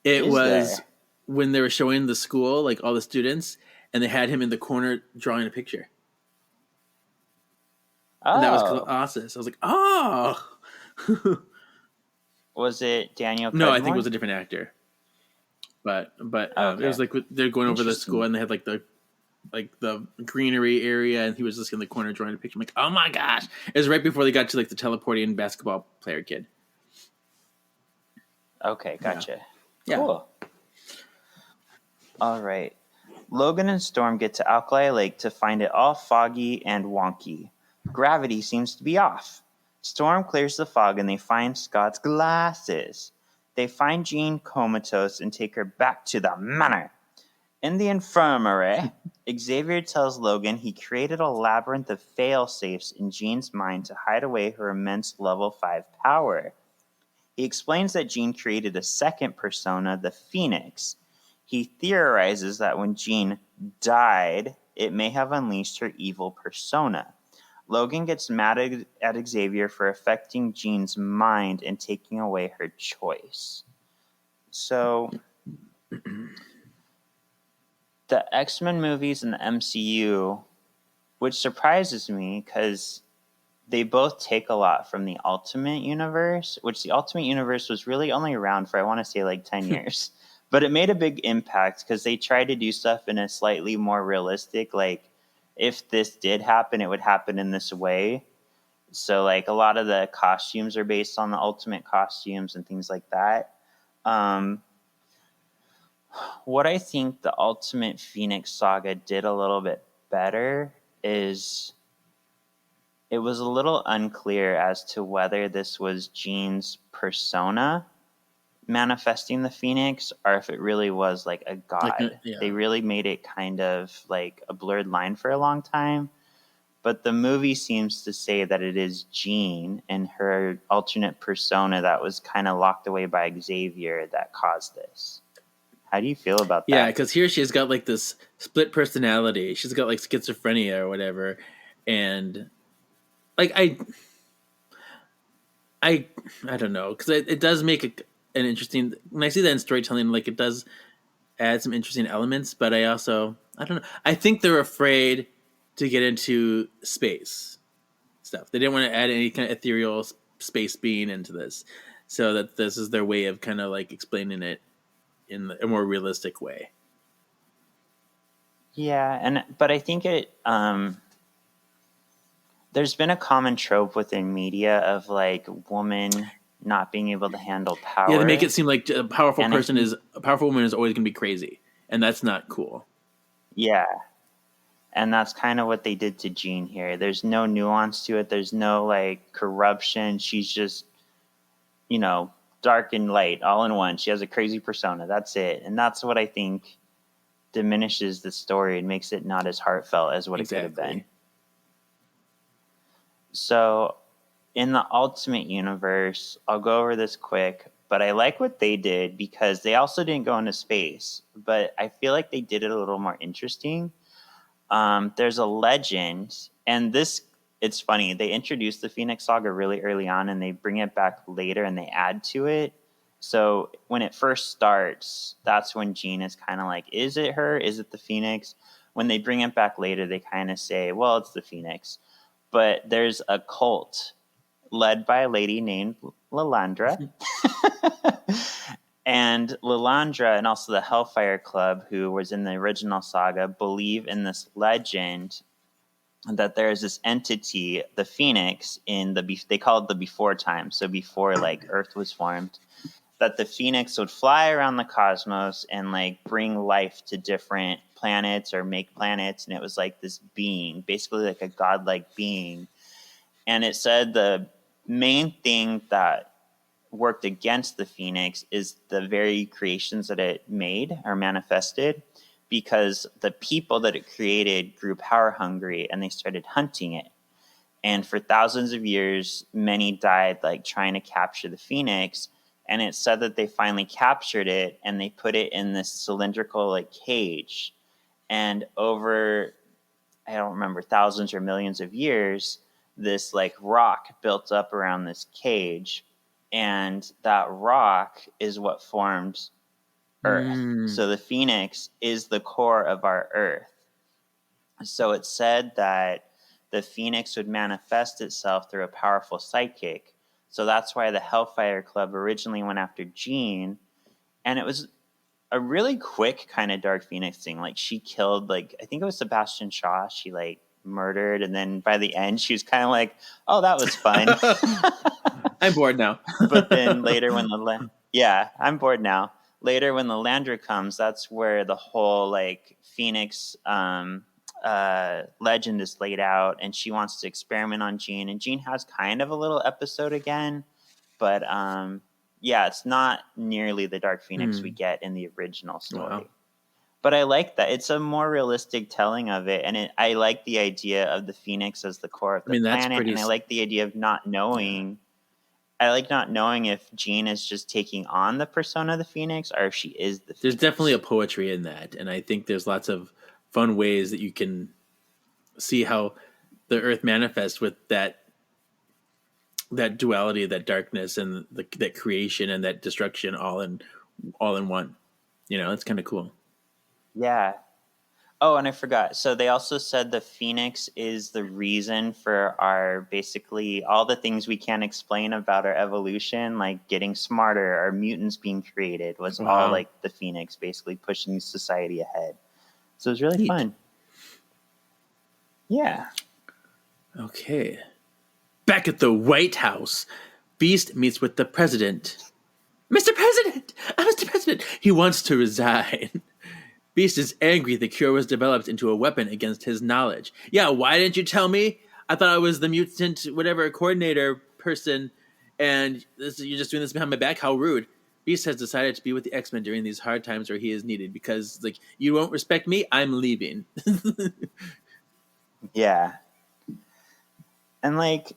It was when they were showing the school, like all the students, and they had him in the corner drawing a picture. Oh. And that was Colossus. I was like, oh. Was it Daniel Cudmore? No, I think it was a different actor. But okay. It was like they're going over the school and they had like the greenery area, and he was just in the corner drawing a picture. I'm like, oh my gosh! It was right before they got to like the teleporting basketball player kid. Okay, gotcha. Yeah. Cool. All right. Logan and Storm get to Alkali Lake to find it all foggy and wonky. Gravity seems to be off. Storm clears the fog and they find Scott's glasses. They find Jean comatose and take her back to the manor. In the infirmary, Xavier tells Logan he created a labyrinth of fail-safes in Jean's mind to hide away her immense level 5 power. He explains that Jean created a second persona, the Phoenix. He theorizes that when Jean died, it may have unleashed her evil persona. Logan gets mad at Xavier for affecting Jean's mind and taking away her choice. So, the X-Men movies and the MCU, which surprises me because they both take a lot from the Ultimate Universe, which the Ultimate Universe was really only around for, I want to say, like 10 years. But it made a big impact because they tried to do stuff in a slightly more realistic, like, if this did happen, it would happen in this way. So, like, a lot of the costumes are based on the Ultimate costumes and things like that. What I think the Ultimate Phoenix Saga did a little bit better is it was a little unclear as to whether this was Jean's persona manifesting the Phoenix or if it really was like a god. They really made it kind of like a blurred line for a long time. But the movie seems to say that it is Jean and her alternate persona that was kind of locked away by Xavier that caused this. How do you feel about that? Yeah, because here she's got like this split personality. She's got like schizophrenia or whatever. And like I don't know, because it does make an interesting, when I see that in storytelling, like it does add some interesting elements, but I don't know. I think they're afraid to get into space. stuff. They didn't want to add any kind of ethereal space being into this, so that this is their way of kind of like explaining it in a more realistic way. Yeah, but I think there's been a common trope within media of like woman not being able to handle power. Yeah, they make it seem like a powerful woman is always going to be crazy, and that's not cool. Yeah. And that's kind of what they did to Jean here. There's no nuance to it. There's no like corruption. She's just, dark and light all in one. She has a crazy persona. That's it. And that's what I think diminishes the story and makes it not as heartfelt as what it could have been. So in the Ultimate Universe, I'll go over this quick, but I like what they did because they also didn't go into space, but I feel like they did it a little more interesting. There's a legend, and it's funny. They introduced the Phoenix Saga really early on, and they bring it back later, and they add to it. So when it first starts, that's when Jean is kind of like, is it her? Is it the Phoenix? When they bring it back later, they kind of say, well, it's the Phoenix. But there's a cult led by a lady named Lilandra. And Lilandra and also the Hellfire Club, who was in the original saga, believe in this legend that there is this entity, the Phoenix, they call it the before time, so before like Earth was formed, that the Phoenix would fly around the cosmos and like bring life to different planets or make planets, and it was like this being, basically like a godlike being. And it said the main thing that worked against the Phoenix is the very creations that it made or manifested, because the people that it created grew power hungry and they started hunting it. And for thousands of years, many died like trying to capture the Phoenix. And it said that they finally captured it and they put it in this cylindrical like cage. And over, I don't remember, thousands or millions of years, this like rock built up around this cage. And that rock is what formed Earth. So the Phoenix is the core of our Earth. So it said that the Phoenix would manifest itself through a powerful psychic. So that's why the Hellfire Club originally went after Jean. And it was a really quick kind of Dark Phoenix thing. Like she killed, like, I think it was Sebastian Shaw. She like murdered. And then by the end, she was kind of like, oh, that was fun. I'm bored now. But then later when I'm bored now. Later when the Lilandra comes, that's where the whole like Phoenix legend is laid out, and she wants to experiment on Jean, and Jean has kind of a little episode again, but it's not nearly the Dark Phoenix we get in the original story. Wow. But I like that. It's a more realistic telling of it, and I like the idea of the Phoenix as the core of the planet, and I like the idea of not knowing. I like not knowing if Jean is just taking on the persona of the Phoenix or if she is the Phoenix. There's definitely a poetry in that, and I think there's lots of fun ways that you can see how the Earth manifests with that duality, that darkness, and that creation and that destruction all in one. It's kind of cool. Yeah. Oh, and I forgot. So they also said the Phoenix is the reason for our basically all the things we can't explain about our evolution, like getting smarter, our mutants being created, was all like the Phoenix basically pushing society ahead. So it was really fun. Yeah. Okay. Back at the White House, Beast meets with the president. Mr. President! Mr. President! He wants to resign. Beast is angry the cure was developed into a weapon against his knowledge. Yeah, why didn't you tell me? I thought I was the mutant whatever coordinator person, and you're just doing this behind my back? How rude. Beast has decided to be with the X-Men during these hard times where he is needed because, like, you won't respect me, I'm leaving. Yeah. And, like,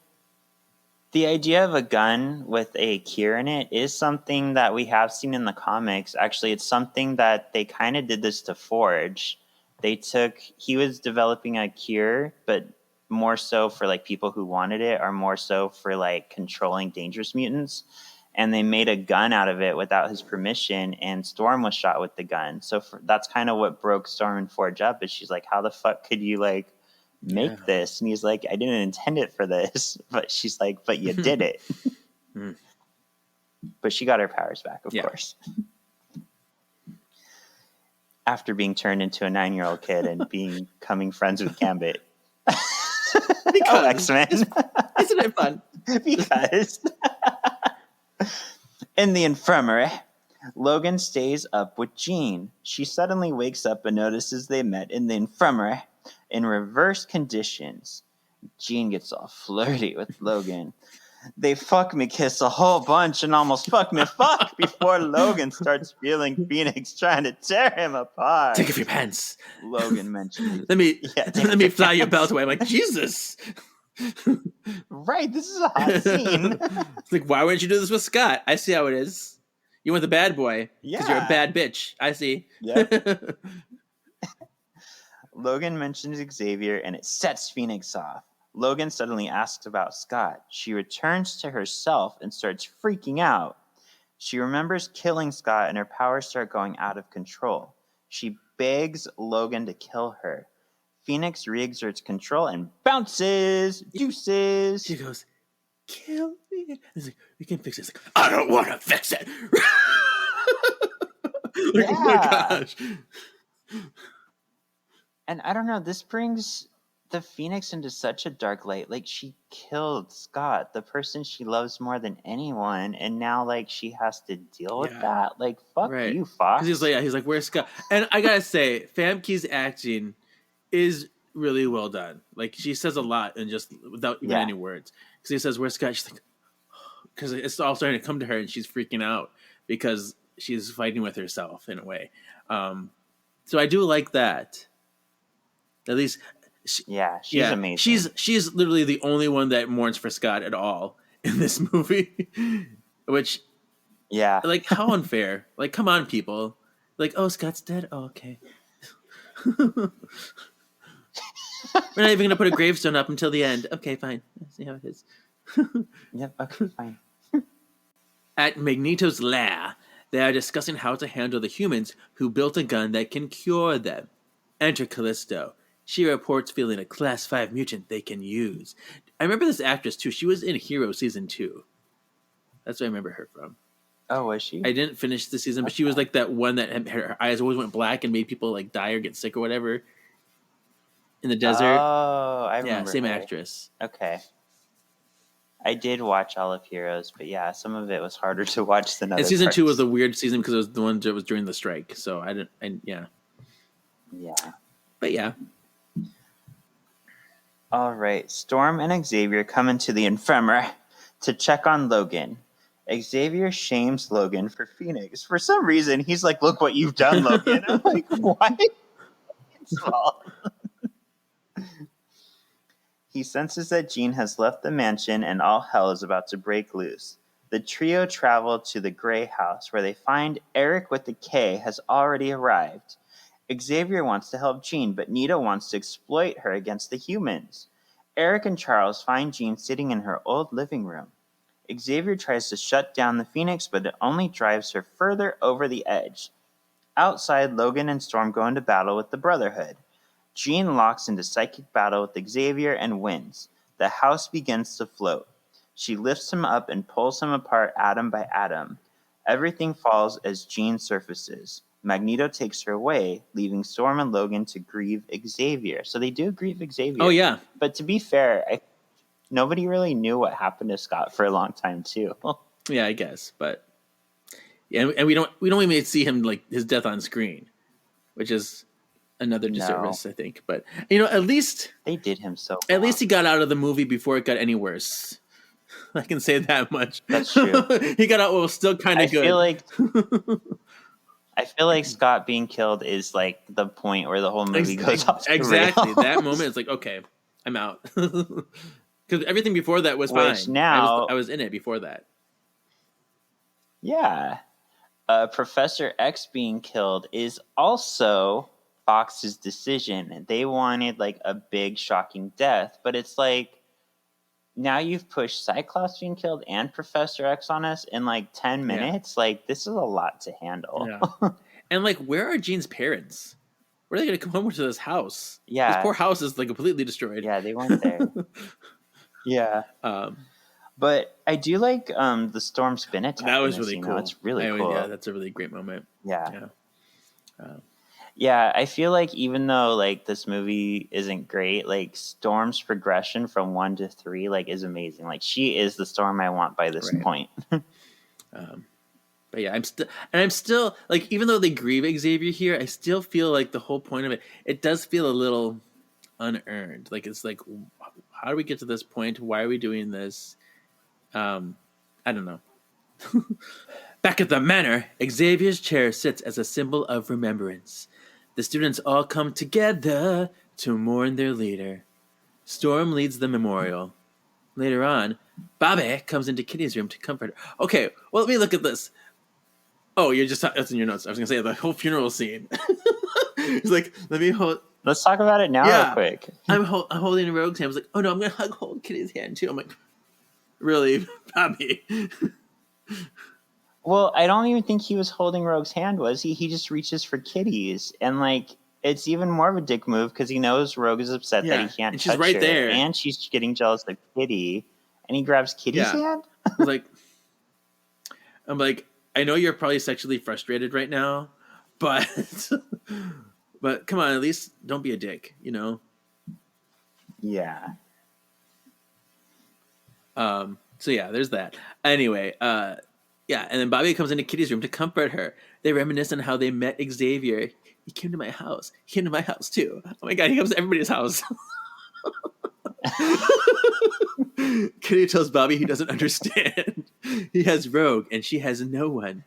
the idea of a gun with a cure in it is something that we have seen in the comics. Actually, it's something that they kind of did this to Forge. He was developing a cure, but more so for like people who wanted it, or more so for like controlling dangerous mutants. And they made a gun out of it without his permission, and Storm was shot with the gun. So that's kind of what broke Storm and Forge up, is she's like, how the fuck could you like make this? And he's like, I didn't intend it for this. But she's like, but you did it. But she got her powers back, of course. After being turned into a 9-year-old kid and becoming friends with Gambit. Because X-Men. Isn't it fun? Because in the infirmary, Logan stays up with Jean. She suddenly wakes up and notices they met in the infirmary in reverse conditions. Jean gets all flirty with Logan. They fuck me kiss a whole bunch and almost fuck me fuck before Logan starts feeling Phoenix trying to tear him apart. Take off your pants. Logan mentioned. Let me fly your belt away. I'm like, Jesus. Right, this is a hot scene. It's like, why wouldn't you do this with Scott? I see how it is. You want the bad boy because you're a bad bitch. I see. Yep. Logan mentions Xavier and it sets Phoenix off. Logan suddenly asks about Scott. She returns to herself and starts freaking out. She remembers killing Scott and her powers start going out of control. She begs Logan to kill her. Phoenix re-exerts control and bounces. Deuces. She goes, kill me. He's like, we can fix it. It's like, I don't want to fix it. Like, oh my gosh. And I don't know, this brings the Phoenix into such a dark light. Like, she killed Scott, the person she loves more than anyone, and now like she has to deal with that. Like, fuck you, Fox. He's like, where's Scott? And I gotta say, Famke's acting is really well done. Like, she says a lot and just without even any words. Because he says, where's Scott? She's like, because it's all starting to come to her, and she's freaking out because she's fighting with herself in a way. So I do like that. At least. She's amazing. She's literally the only one that mourns for Scott at all in this movie. Which, like, how unfair. Like, come on, people. Like, oh, Scott's dead? Oh, okay. We're not even going to put a gravestone up until the end. Okay, fine. Let's see how it is. Yep, okay, fine. At Magneto's lair, they are discussing how to handle the humans who built a gun that can cure them. Enter Callisto. She reports feeling a Class 5 mutant they can use. I remember this actress, too. She was in Hero Season 2. That's what I remember her from. Oh, was she? I didn't finish the season, but she was like that one that her eyes always went black and made people like die or get sick or whatever in the desert. Oh, I remember. Yeah, same her. actress. Okay. I did watch all of Heroes, but yeah, some of it was harder to watch than other And season parts. 2 was a weird season because it was the one that was during the strike. So Yeah. But yeah. All right. Storm and Xavier come into the infirmary to check on Logan. Xavier shames Logan for Phoenix. For some reason, he's like, look what you've done, Logan. I'm like, what? He senses that Jean has left the mansion and all hell is about to break loose. The trio travel to the Gray House where they find Eric with the K has already arrived. Xavier wants to help Jean, but Nita wants to exploit her against the humans. Eric and Charles find Jean sitting in her old living room. Xavier tries to shut down the Phoenix, but it only drives her further over the edge. Outside, Logan and Storm go into battle with the Brotherhood. Jean locks into psychic battle with Xavier and wins. The house begins to float. She lifts him up and pulls him apart atom by atom. Everything falls as Jean surfaces. Magneto takes her away, leaving Storm and Logan to grieve Xavier. So they do grieve Xavier. Oh, yeah. But to be fair, nobody really knew what happened to Scott for a long time, too. Yeah, I guess. But yeah, and we don't even see him, like, his death on screen, which is another disservice, I think. But, at least they did him so At least he got out of the movie before it got any worse. I can say that much. That's true. He got out well, still kind of good. I feel like Scott being killed is like the point where the whole movie goes off the exactly. rails. That moment is like, okay, I'm out. Because everything before that was fine. Now I was in it before that. Yeah. Professor X being killed is also Fox's decision. They wanted like a big shocking death, but it's like now you've pushed Cyclops being killed and Professor X on us in like 10 minutes. Like, this is a lot to handle. Yeah. And like, where are Jean's parents? Where are they going to come home to this house? Yeah. This poor house is like completely destroyed. Yeah, they weren't there. Yeah. But I do like the storm spin attack. That was really cool. It's really cool. Yeah, that's a really great moment. Yeah. Yeah, I feel like even though like this movie isn't great, like Storm's progression from 1 to 3 like is amazing. Like she is the Storm I want by this point. But yeah, I'm still like, even though they grieve Xavier here, I still feel like the whole point of it does feel a little unearned. Like it's like, how do we get to this point? Why are we doing this? I don't know. Back at the manor, Xavier's chair sits as a symbol of remembrance. The students all come together to mourn their leader. Storm leads the memorial. Later on, Bobby comes into Kitty's room to comfort her. Okay, well, let me look at this. Oh, that's in your notes. I was going to say the whole funeral scene. He's like, Let's talk about it now real quick. I'm holding Rogue's hand. I was like, oh no, I'm going to hold Kitty's hand too. I'm like, really, Bobby? Well, I don't even think he was holding Rogue's hand, was he? He just reaches for Kitty's. And, like, it's even more of a dick move because he knows Rogue is upset that he can't touch she's right her. there. And she's getting jealous of Kitty. And he grabs Kitty's hand? I'm like, I know you're probably sexually frustrated right now, but come on, at least don't be a dick, you know? Yeah. So, yeah, there's that. Anyway, yeah, and then Bobby comes into Kitty's room to comfort her. They reminisce on how they met Xavier. He came to my house. He came to my house, too. Oh, my God, he comes to everybody's house. Kitty tells Bobby he doesn't understand. He has Rogue, and she has no one.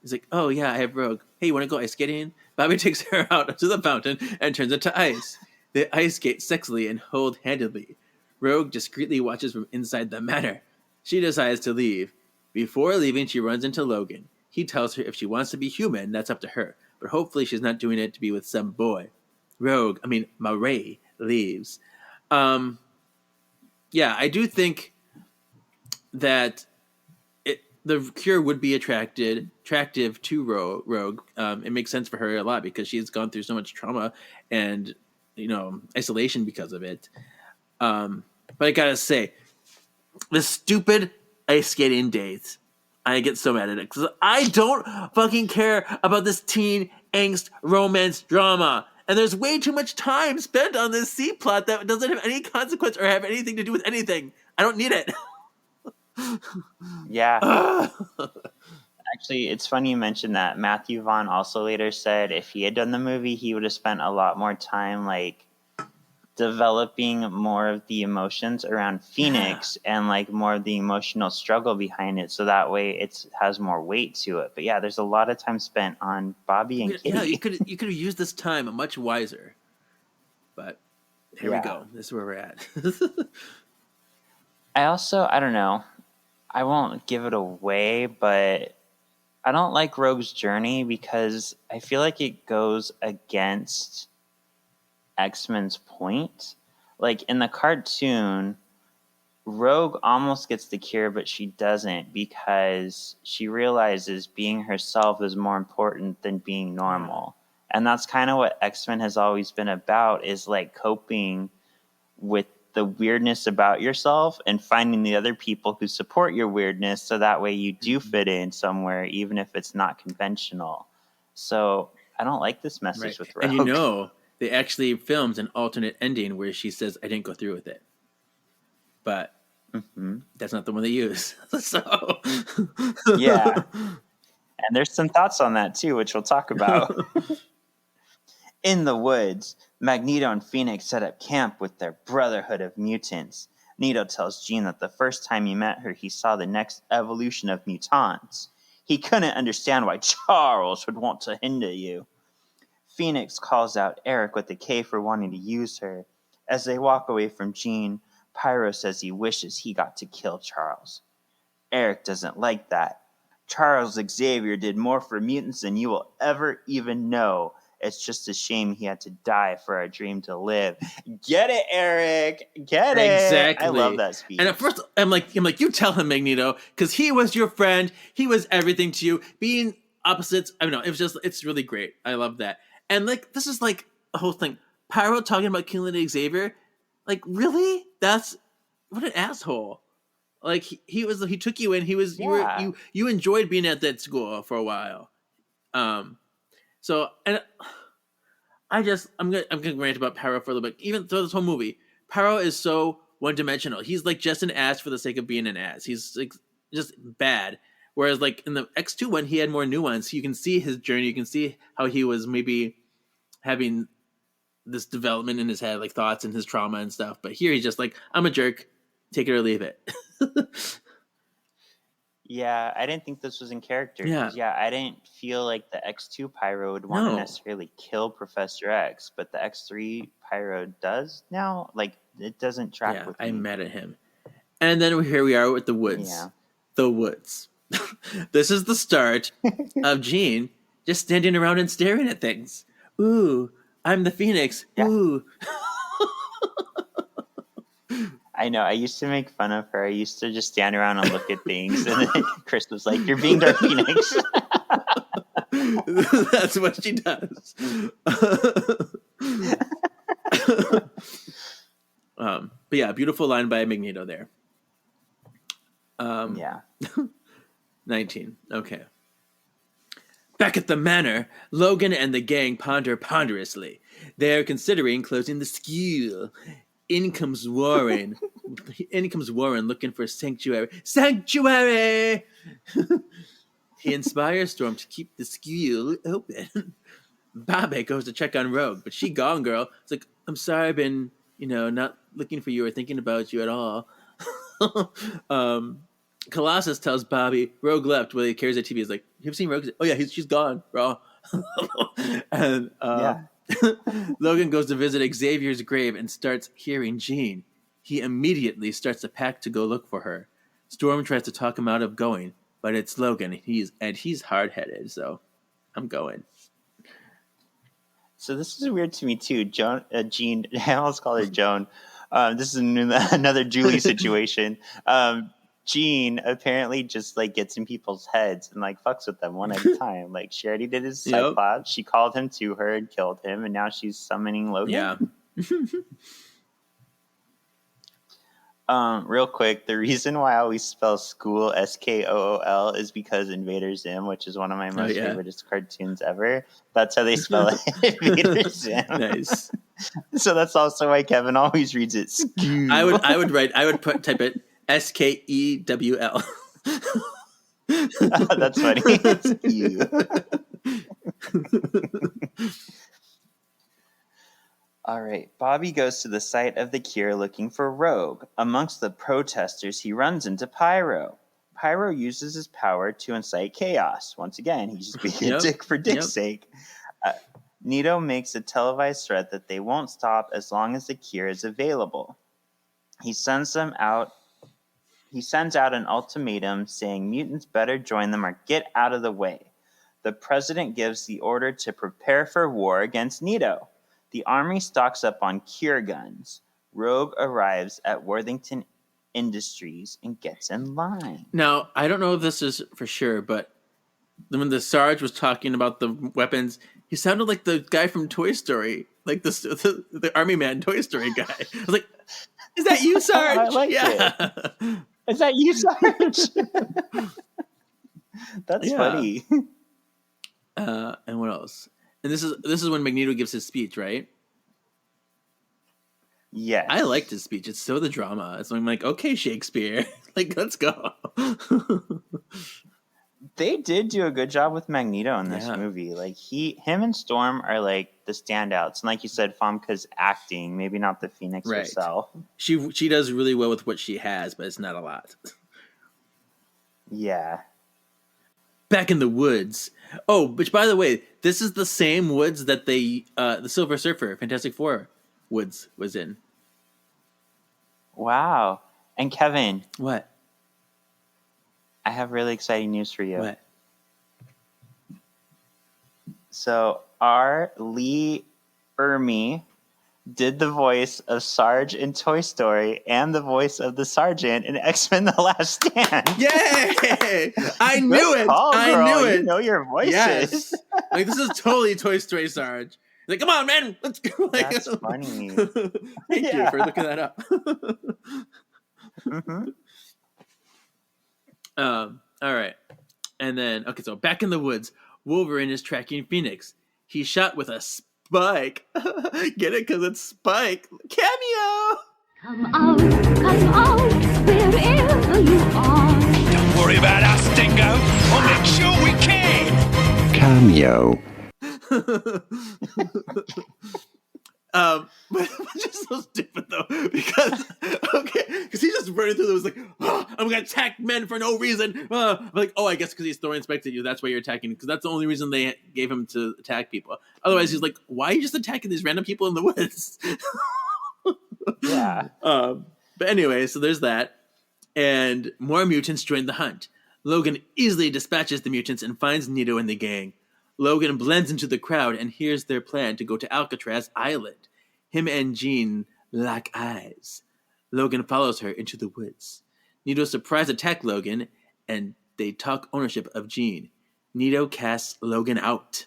He's like, oh, yeah, I have Rogue. Hey, you want to go ice skating? Bobby takes her out to the fountain and turns it to ice. They ice skate sexily and hold-handedly. Rogue discreetly watches from inside the manor. She decides to leave. Before leaving, she runs into Logan. He tells her if she wants to be human, that's up to her. But hopefully she's not doing it to be with some boy. Marie leaves. Yeah, I do think that the cure would be attractive to Rogue. It makes sense for her a lot because she's gone through so much trauma and, isolation because of it. But I gotta say, the stupid ice skating dates, I get so mad at it because I don't fucking care about this teen angst romance drama. And there's way too much time spent on this C plot that doesn't have any consequence or have anything to do with anything. I don't need it. Yeah. Actually, it's funny you mentioned that. Matthew Vaughn also later said if he had done the movie, he would have spent a lot more time developing more of the emotions around Phoenix and more of the emotional struggle behind it, so that way it has more weight to it. But yeah, there's a lot of time spent on Bobby and Kitty. Yeah, you could have used this time much wiser. But here we go. This is where we're at. I don't know. I won't give it away, but I don't like Rogue's journey because I feel like it goes against X-Men's point. In the cartoon, Rogue almost gets the cure, but she doesn't because she realizes being herself is more important than being normal. And that's kind of what X-Men has always been about, is coping with the weirdness about yourself and finding the other people who support your weirdness so that way you do fit in somewhere, even if it's not conventional. So I don't like this message with Rogue. And they actually filmed an alternate ending where she says, I didn't go through with it. But that's not the one they use. So yeah. And there's some thoughts on that too, which we'll talk about. In the woods, Magneto and Phoenix set up camp with their Brotherhood of Mutants. Nito tells Jean that the first time he met her, he saw the next evolution of mutants. He couldn't understand why Charles would want to hinder you. Phoenix calls out Eric with the K for wanting to use her. As they walk away from Jean, Pyro says he wishes he got to kill Charles. Eric doesn't like that. Charles Xavier did more for mutants than you will ever even know. It's just a shame he had to die for our dream to live. Get it, Eric. Get it. Exactly. I love that speech. And at first, I'm like, you tell him, Magneto, because he was your friend. He was everything to you. Being opposites, I don't know. It's really great. I love that. And like this is like the whole thing. Pyro talking about killing Xavier, like really? That's what an asshole. Like he took you in. You enjoyed being at that school for a while. So and I'm gonna rant about Pyro for a little bit. Even through this whole movie, Pyro is so one dimensional. He's like just an ass for the sake of being an ass. He's like just bad. Whereas like in the X2 one, he had more nuance. You can see his journey. You can see how he was maybe having this development in his head, like thoughts and his trauma and stuff. But here he's just like, I'm a jerk, take it or leave it. Yeah, I didn't think this was in character. Yeah. I didn't feel like the X2 Pyro would want to necessarily kill Professor X, but the X3 Pyro does now. Like, it doesn't track with me. I'm mad at him. And then here we are with the woods. Yeah. The woods. This is the start of Jean just standing around and staring at things. Ooh, I'm the Phoenix. Yeah. Ooh. I know. I used to make fun of her. I used to just stand around and look at things. And then Chris was like, "You're being Dark Phoenix." That's what she does. But yeah, beautiful line by Magneto there. 19. Okay. Back at the manor, Logan and the gang ponder ponderously. They are considering closing the school. In comes Warren looking for sanctuary. Sanctuary! He inspires Storm to keep the school open. Bobby goes to check on Rogue, but she gone, girl. It's like, I'm sorry I've been, not looking for you or thinking about you at all. Colossus tells Bobby Rogue left while he carries a TV. He's like, you've seen Rogue? Oh yeah, she's gone, bro. And Logan goes to visit Xavier's grave and starts hearing Jean. He immediately starts to pack to go look for her. Storm tries to talk him out of going, but it's Logan. He's hard-headed, so I'm going. So this is weird to me too. Jean, I almost called her Joan. This is another Julie situation. Jean apparently just like gets in people's heads and like fucks with them one at a time. Like she already did his Cyclops. She called him to her and killed him, and now she's summoning Logan. Yeah. Real quick, the reason why I always spell school SKOOL is because Invader Zim, which is one of my most favorite cartoons ever. That's how they spell it. Invader Zim. Nice. So that's also why Kevin always reads it. School. I would type it SKEWL. That's funny. All right. Bobby goes to the site of the cure looking for Rogue. Amongst the protesters, he runs into Pyro. Pyro uses his power to incite chaos. Once again, he's just being a dick for dick's sake. Nito makes a televised threat that they won't stop as long as the cure is available. He sends out an ultimatum saying mutants better join them or get out of the way. The president gives the order to prepare for war against Nito. The army stocks up on cure guns. Rogue arrives at Worthington Industries and gets in line. Now, I don't know if this is for sure, but when the Sarge was talking about the weapons, he sounded like the guy from Toy Story, like the army man Toy Story guy. I was like, is that you, Sarge? I like it. Is that you, Sarge? That's funny. And what else? And this is when Magneto gives his speech, right? Yes. I liked his speech. It's so the drama. So I'm like, okay, Shakespeare. Like, let's go. They did do a good job with Magneto in this movie. Like him and Storm are like the standouts. And like you said, Famke's acting, maybe not the Phoenix herself. She does really well with what she has, but it's not a lot. Yeah. Back in the woods. Oh, which by the way, this is the same woods that the Silver Surfer, Fantastic Four woods was in. Wow. And Kevin. What? I have really exciting news for you. What? So our Lee Ermey did the voice of Sarge in Toy Story and the voice of the Sergeant in X-Men: The Last Stand. Yay! I knew it. Call, I girl. knew it. You know your voices. Yes. Like, this is totally Toy Story Sarge. Like, come on, man. Let's go. Like, That's funny. Thank you for looking that up. Mm-hmm. All right. And then, okay, so back in the woods, Wolverine is tracking Phoenix. He's shot with a spike. Get it? Because it's Spike. Cameo! Come out, wherever you are. Don't worry about us, Dingo. We'll make sure we can. Cameo. But it's just so stupid though, because he's just running through those like, oh, I'm gonna attack men for no reason. Like, oh, I guess because he's throwing spikes at you, that's why you're attacking. Because that's the only reason they gave him to attack people. Otherwise, he's like, why are you just attacking these random people in the woods? Yeah. But anyway, so there's that, and more mutants join the hunt. Logan easily dispatches the mutants and finds Nito and the gang. Logan blends into the crowd and hears their plan to go to Alcatraz Island. Him and Jean lock eyes. Logan follows her into the woods. Nito surprise attack Logan, and they talk ownership of Jean. Nito casts Logan out.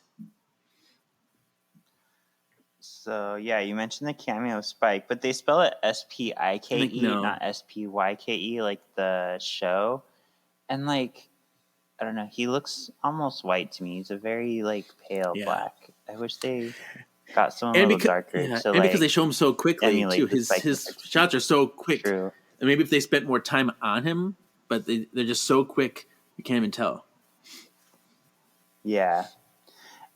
So, yeah, you mentioned the cameo of Spike, but they spell it S-P-I-K-E, No. not S-P-Y-K-E, like the show. And, like, I don't know, he looks almost white to me. He's a very, like, pale black. I wish they got someone a little darker. Yeah, to, and like, because they show him so quickly, too. His shots are so quick. True. And maybe if they spent more time on him, but they're just so quick, you can't even tell. Yeah.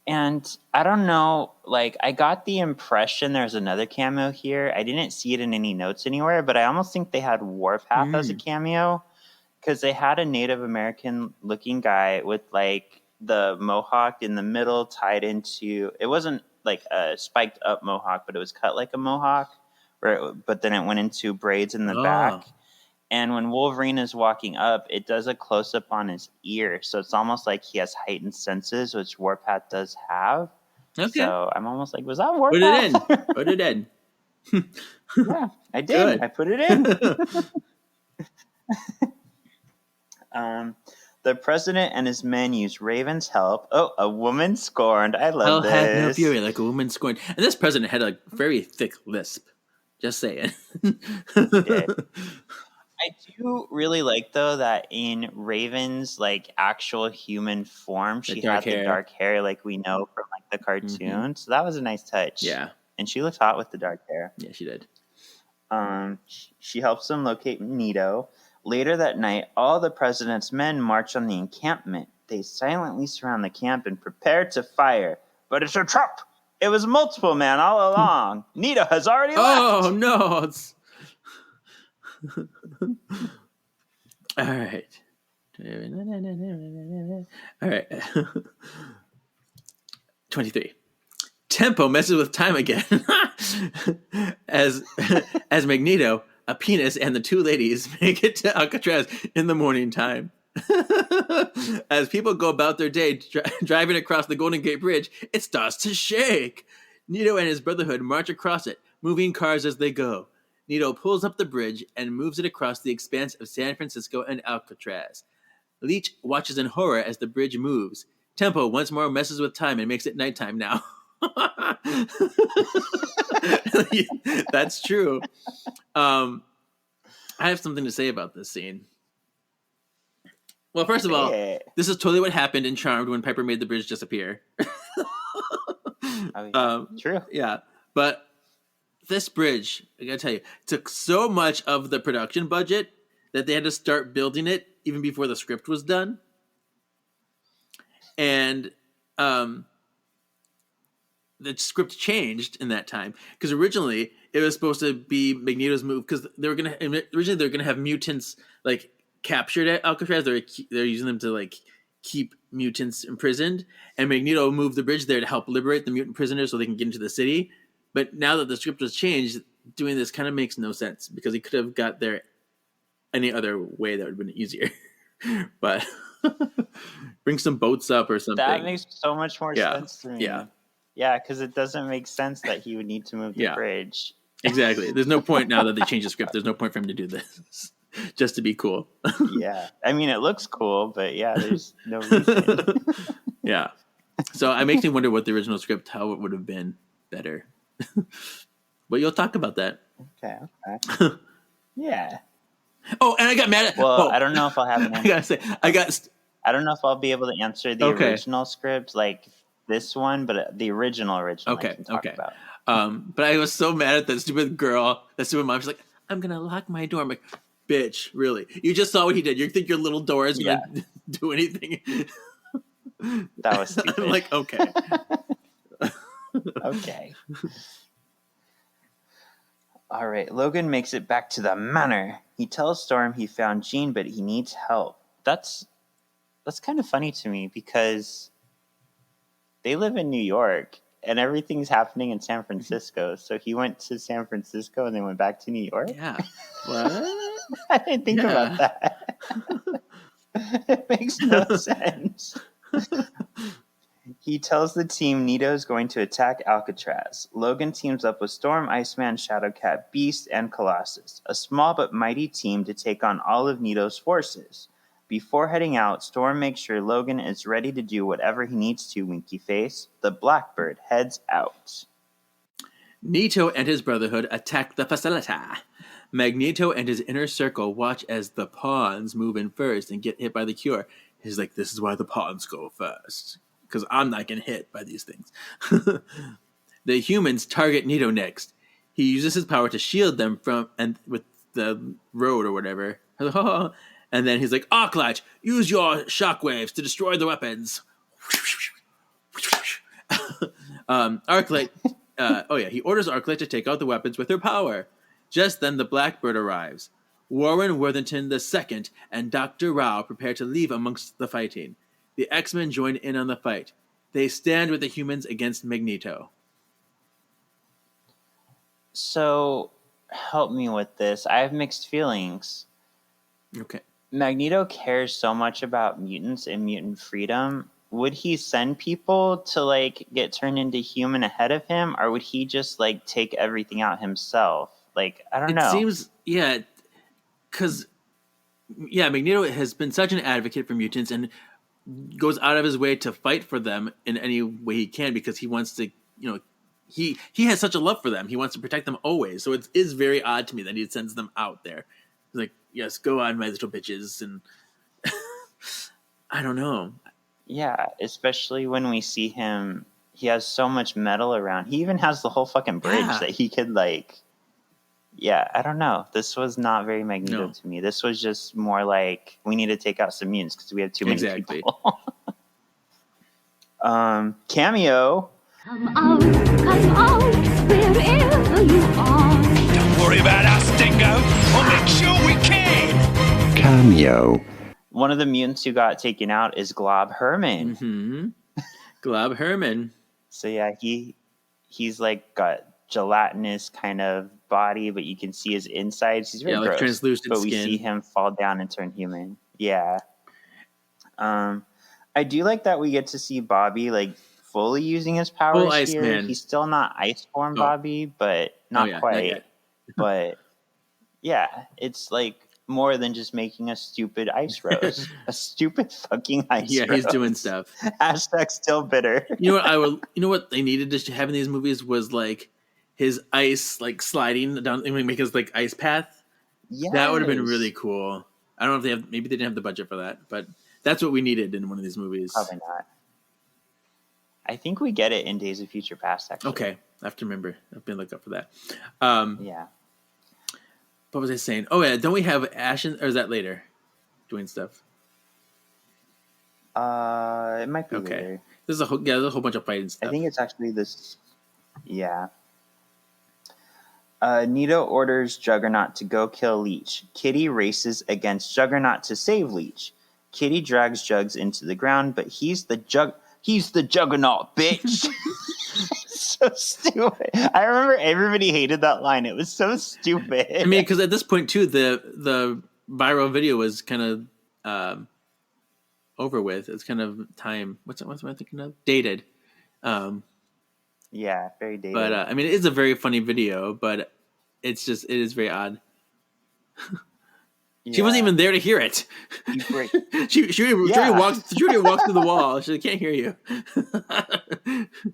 And I don't know, like, I got the impression there's another cameo here. I didn't see it in any notes anywhere, but I almost think they had Warpath as a cameo, because they had a Native American-looking guy with, like, the mohawk in the middle tied into... It wasn't, like, a spiked-up mohawk, but it was cut like a mohawk, but then it went into braids in the back. And when Wolverine is walking up, it does a close-up on his ear. So it's almost like he has heightened senses, which Warpath does have. Okay. So I'm almost like, was that Warpath? Put it in. Put it in. Yeah, I did. Good. I put it in. The president and his men use Raven's help. Oh, a woman scorned. I love this. Hell had no fury like a woman scorned. And this president had a very thick lisp. Just saying. I do really like, though, that in Raven's, like, actual human form, she had the dark hair like we know from, like, the cartoon. Mm-hmm. So that was a nice touch. Yeah. And she looked hot with the dark hair. Yeah, she did. She helps them locate Nito. Later that night, all the president's men march on the encampment. They silently surround the camp and prepare to fire. But it's a trap! It was multiple men all along. Nito has already left! Oh, no! It's... All right. All right. 23. Tempo messes with time again. as Magneto, a penis, and the two ladies make it to Alcatraz in the morning time. As people go about their day driving across the Golden Gate Bridge, it starts to shake. Nito and his Brotherhood march across it, moving cars as they go. Nito pulls up the bridge and moves it across the expanse of San Francisco and Alcatraz. Leech watches in horror as the bridge moves. Tempo once more messes with time and makes it nighttime now. That's true. I have something to say about this scene. Well, first of all, this is totally what happened in Charmed when Piper made the bridge disappear. True. Yeah. But this bridge, I gotta tell you, took so much of the production budget that they had to start building it even before the script was done. And the script changed in that time because originally it was supposed to be Magneto's move because they were gonna have mutants like captured at Alcatraz. They're using them to like keep mutants imprisoned, and Magneto moved the bridge there to help liberate the mutant prisoners so they can get into the city. But now that the script was changed, doing this kind of makes no sense because he could have got there any other way that would have been easier. But bring some boats up or something. That makes so much more sense to me. Yeah. Yeah, because it doesn't make sense that he would need to move the bridge. Exactly. There's no point now that they changed the script. There's no point for him to do this just to be cool. Yeah. I mean, it looks cool, but there's no reason. Yeah. So it makes me wonder what the original script, how it would have been better. But you'll talk about that. Okay. Yeah. Oh, and I got mad at... Well, I don't know if I'll have an answer. I gotta say, I don't know if I'll be able to answer the original script like this one, but the original I can talk about. But I was so mad at that stupid girl, that stupid mom. She's like, I'm going to lock my door. I'm like, bitch, really? You just saw what he did. You think your little door is going to do anything? That was stupid. I'm like, okay. Okay. All right. Logan makes it back to the manor. He tells Storm he found Jean, but he needs help. That's kind of funny to me because they live in New York and everything's happening in San Francisco. So he went to San Francisco and then went back to New York? Yeah. What? I didn't think about that. It makes no sense. He tells the team Nito is going to attack Alcatraz. Logan teams up with Storm, Iceman, Shadowcat, Beast, and Colossus, a small but mighty team to take on all of Nito's forces. Before heading out, Storm makes sure Logan is ready to do whatever he needs to, winky face. The Blackbird heads out. Nito and his Brotherhood attack the facility. Magneto and his inner circle watch as the pawns move in first and get hit by the cure. He's like, this is why the pawns go first. Because I'm not getting hit by these things. The humans target Nito next. He uses his power to shield them from and with the road or whatever. And then he's like, Arclight, use your shockwaves to destroy the weapons. Arclight, he orders Arclight to take out the weapons with her power. Just then the Blackbird arrives. Warren Worthington II and Dr. Rao prepare to leave amongst the fighting. The X-Men join in on the fight. They stand with the humans against Magneto. So, help me with this. I have mixed feelings. Okay. Magneto cares so much about mutants and mutant freedom. Would he send people to, get turned into human ahead of him? Or would he just, take everything out himself? I don't know. It seems, because, Magneto has been such an advocate for mutants and goes out of his way to fight for them in any way he can because he wants to, he has such a love for them. He wants to protect them always. So it is very odd to me that he sends them out there. He's like, yes, go on, my little bitches. And I don't know. Yeah, especially when we see him, he has so much metal around. He even has the whole fucking bridge that he could I don't know. This was not very Magneto to me. This was just more like we need to take out some mutants because we have too many people. Cameo. Come out, wherever you are. Don't worry about us, Dingo. We'll make sure we can. Cameo. One of the mutants who got taken out is Glob Herman. Mm-hmm. Glob Herman. So he's got gelatinous kind of body, but you can see his insides. He's very gross. Translucent but we skin. See him fall down and turn human. Yeah. I do like that we get to see Bobby fully using his powers. Full Iceman. He's still not Iceborne Bobby, but not quite. But it's more than just making a stupid ice rose. A stupid fucking ice rose. Yeah, he's doing stuff. Hashtag still bitter. You know what they needed to have in these movies was his ice sliding down and make his ice path. Yes. That would have been really cool. I don't know if maybe they didn't have the budget for that, but that's what we needed in one of these movies. Probably not. I think we get it in Days of Future Past, actually. Okay. I have to remember. I've been looking up for that. Yeah. What was I saying? Oh yeah, don't we have Ashen or is that later? Doing stuff. It might be later. There's a whole bunch of fighting stuff. I think it's actually this. Yeah. Nito orders Juggernaut to go kill Leech. Kitty races against Juggernaut to save Leech. Kitty drags Jugs into the ground, but he's the Juggernaut, bitch. So stupid. I remember everybody hated that line. It was so stupid. I mean, because at this point too, the viral video was kind of over with. It's kind of time. What's am I thinking of? Dated. Yeah, very dated. But I mean, it is a very funny video, but it is very odd. She wasn't even there to hear it. She already walked through the wall. She can't hear you.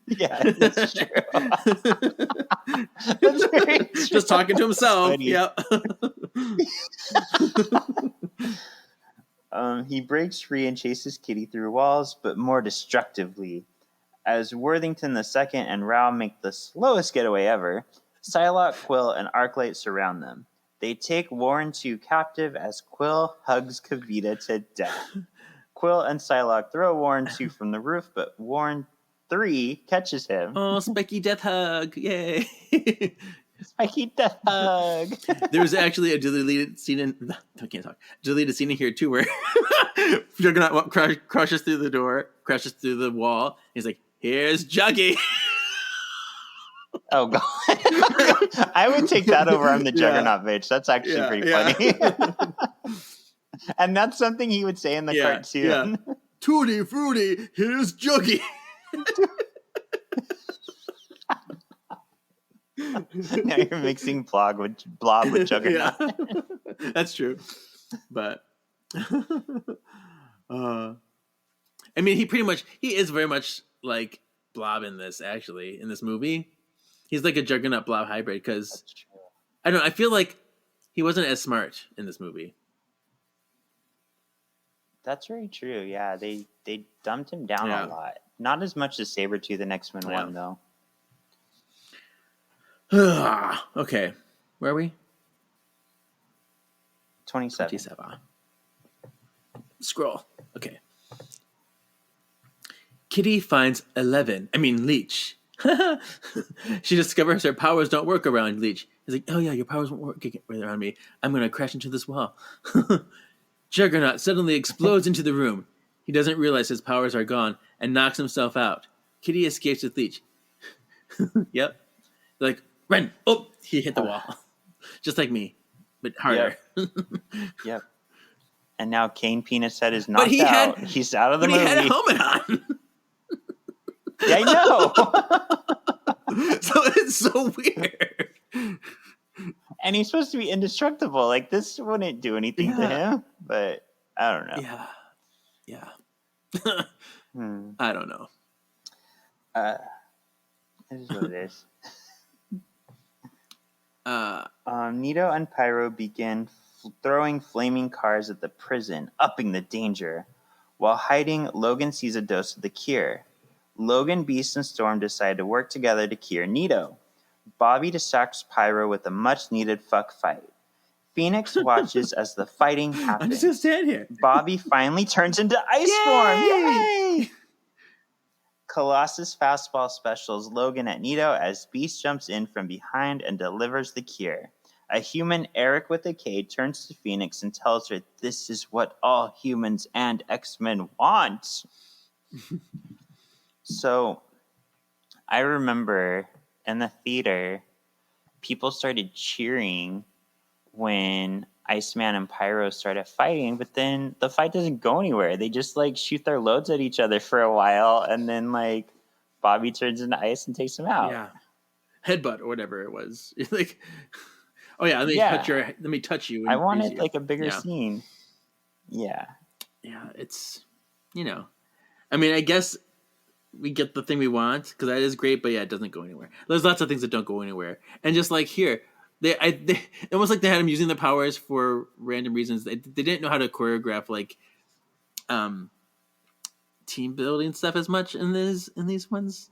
Yeah, that's true. That's very true. Just talking to himself. Yep. He breaks free and chases Kitty through walls, but more destructively. As Worthington II and Rao make the slowest getaway ever, Psylocke, Quill, and Arclight surround them. They take Warren 2 captive as Quill hugs Kavita to death. Quill and Psylocke throw Warren 2 from the roof, but Warren 3 catches him. Oh, spiky death hug. Yay. Spiky death hug. There was actually a deleted scene in here too, where Juggernaut crashes through the wall. He's like, "Here's Juggy." Oh god. I would take that over I'm the Juggernaut bitch. That's actually pretty funny. And that's something he would say in the cartoon. Yeah. Tutti frutti, here's Juggy. Now you're mixing Blob with Juggernaut. Yeah. That's true. But I mean, he is very much like Blob in this movie. He's like a Juggernaut Blob hybrid because I don't know, I feel like he wasn't as smart in this movie. That's very true. Yeah, they dumbed him down a lot. Not as much as Sabretooth in X-Men 1 though. Okay, where are we? 27. Scroll. Okay. Kitty finds Leech. She discovers her powers don't work around Leech. He's like, "Oh yeah, your powers won't work around me. I'm going to crash into this wall." Juggernaut suddenly explodes into the room. He doesn't realize his powers are gone and knocks himself out. Kitty escapes with Leech. Yep. They're like, "Run!" Oh, he hit the wall. Just like me, but harder. Yep. And now Kane Penis Head is knocked out. He's out of the movie. He had a helmet on. Yeah, I know. So it's so weird. And he's supposed to be indestructible. Like, this wouldn't do anything to him, but I don't know. Yeah. I don't know. It is what it is. Nito and Pyro begin throwing flaming cars at the prison, upping the danger. While hiding, Logan sees a dose of the cure. Logan, Beast, and Storm decide to work together to cure Nito. Bobby distracts Pyro with a much-needed fuck fight. Phoenix watches as the fighting happens. I'm just gonna stand here. Bobby finally turns into Ice Storm. Yay! Colossus fastball specials Logan at Nito as Beast jumps in from behind and delivers the cure. A human, Eric with a K, turns to Phoenix and tells her this is what all humans and X-Men want. So, I remember in the theater, people started cheering when Iceman and Pyro started fighting, but then the fight doesn't go anywhere. They just like shoot their loads at each other for a while, and then like Bobby turns into ice and takes him out. Yeah, headbutt or whatever it was. It's like, oh yeah, let me touch you. I wanted like a bigger scene. Yeah, it's I mean, I guess we get the thing we want because that is great, but it doesn't go anywhere. There's lots of things that don't go anywhere, and just like here. They almost like they had him using the powers for random reasons. They didn't know how to choreograph like team building stuff as much in these ones.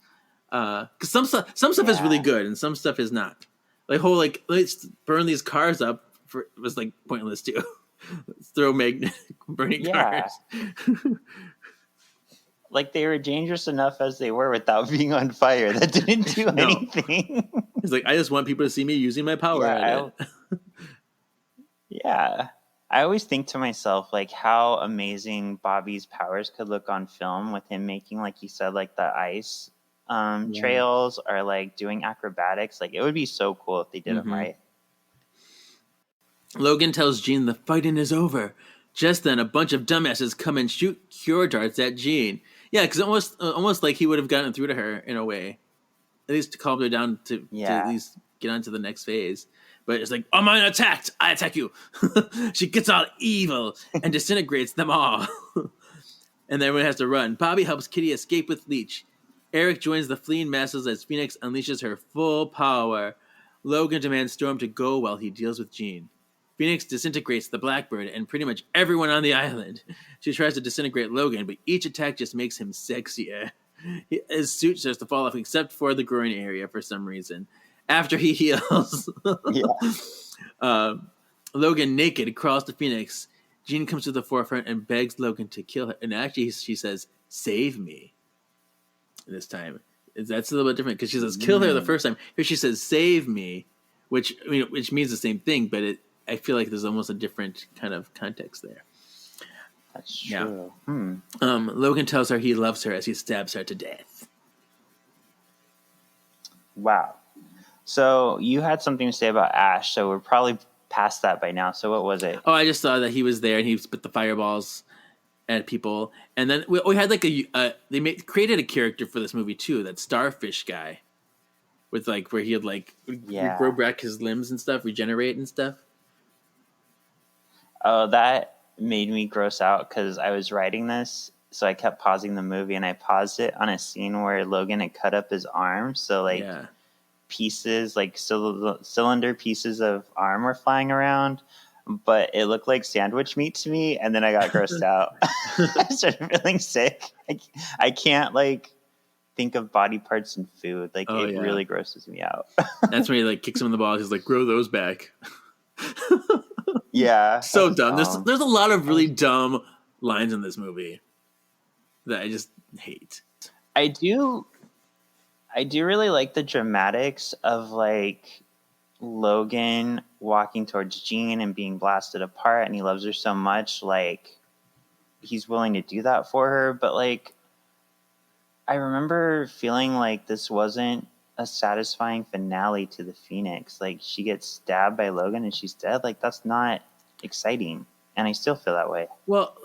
Because some stuff is really good and some stuff is not. Like let's burn these cars up was like pointless too. Let's throw burning cars. Like they were dangerous enough as they were without being on fire. That didn't do anything. It's like, I just want people to see me using my power. Yeah. I always think to myself, like, how amazing Bobby's powers could look on film with him making, like you said, like the ice trails or like doing acrobatics. Like, it would be so cool if they did them right. Logan tells Jean the fighting is over. Just then, a bunch of dumbasses come and shoot cure darts at Jean. Yeah, because almost like he would have gotten through to her in a way. least to calm her down to at least get on to the next phase. But it's like, I'm attacked. I attack you. She gets all evil and disintegrates them all. And everyone has to run. Bobby helps Kitty escape with Leech. Eric joins the fleeing masses as Phoenix unleashes her full power. Logan demands Storm to go while he deals with Jean. Phoenix disintegrates the Blackbird and pretty much everyone on the island. She tries to disintegrate Logan, but each attack just makes him sexier. His suit starts to fall off except for the groin area for some reason. After he heals, Logan, naked, crawls to Phoenix. Jean comes to the forefront and begs Logan to kill her. And actually, she says, "Save me." This time, that's a little bit different because she says, "Kill her" the first time. Here she says, "Save me," which means the same thing, but I feel like there's almost a different kind of context there. That's true. Yeah. Logan tells her he loves her as he stabs her to death. Wow. So you had something to say about Ash, so we're probably past that by now. So what was it? Oh, I just saw that he was there and he spit the fireballs at people. And then we had like created a character for this movie too, that starfish guy. With like, where he would like grow back his limbs and stuff, regenerate and stuff. Oh, that made me gross out because I was writing this, so I kept pausing the movie, and I paused it on a scene where Logan had cut up his arm, so like pieces, like cylinder pieces of arm were flying around, but it looked like sandwich meat to me, and then I got grossed out. I started feeling sick. I can't like think of body parts in food. Like it really grosses me out. That's when he like kicks him in the balls. He's like, "Grow those back." Yeah, so dumb. There's a lot of really dumb lines in this movie that I just hate. I do really like the dramatics of like Logan walking towards Jean and being blasted apart, and he loves her so much, like he's willing to do that for her. But like, I remember feeling like this wasn't a satisfying finale to the Phoenix. Like she gets stabbed by Logan and she's dead. Like that's not exciting, and I still feel that way. Well,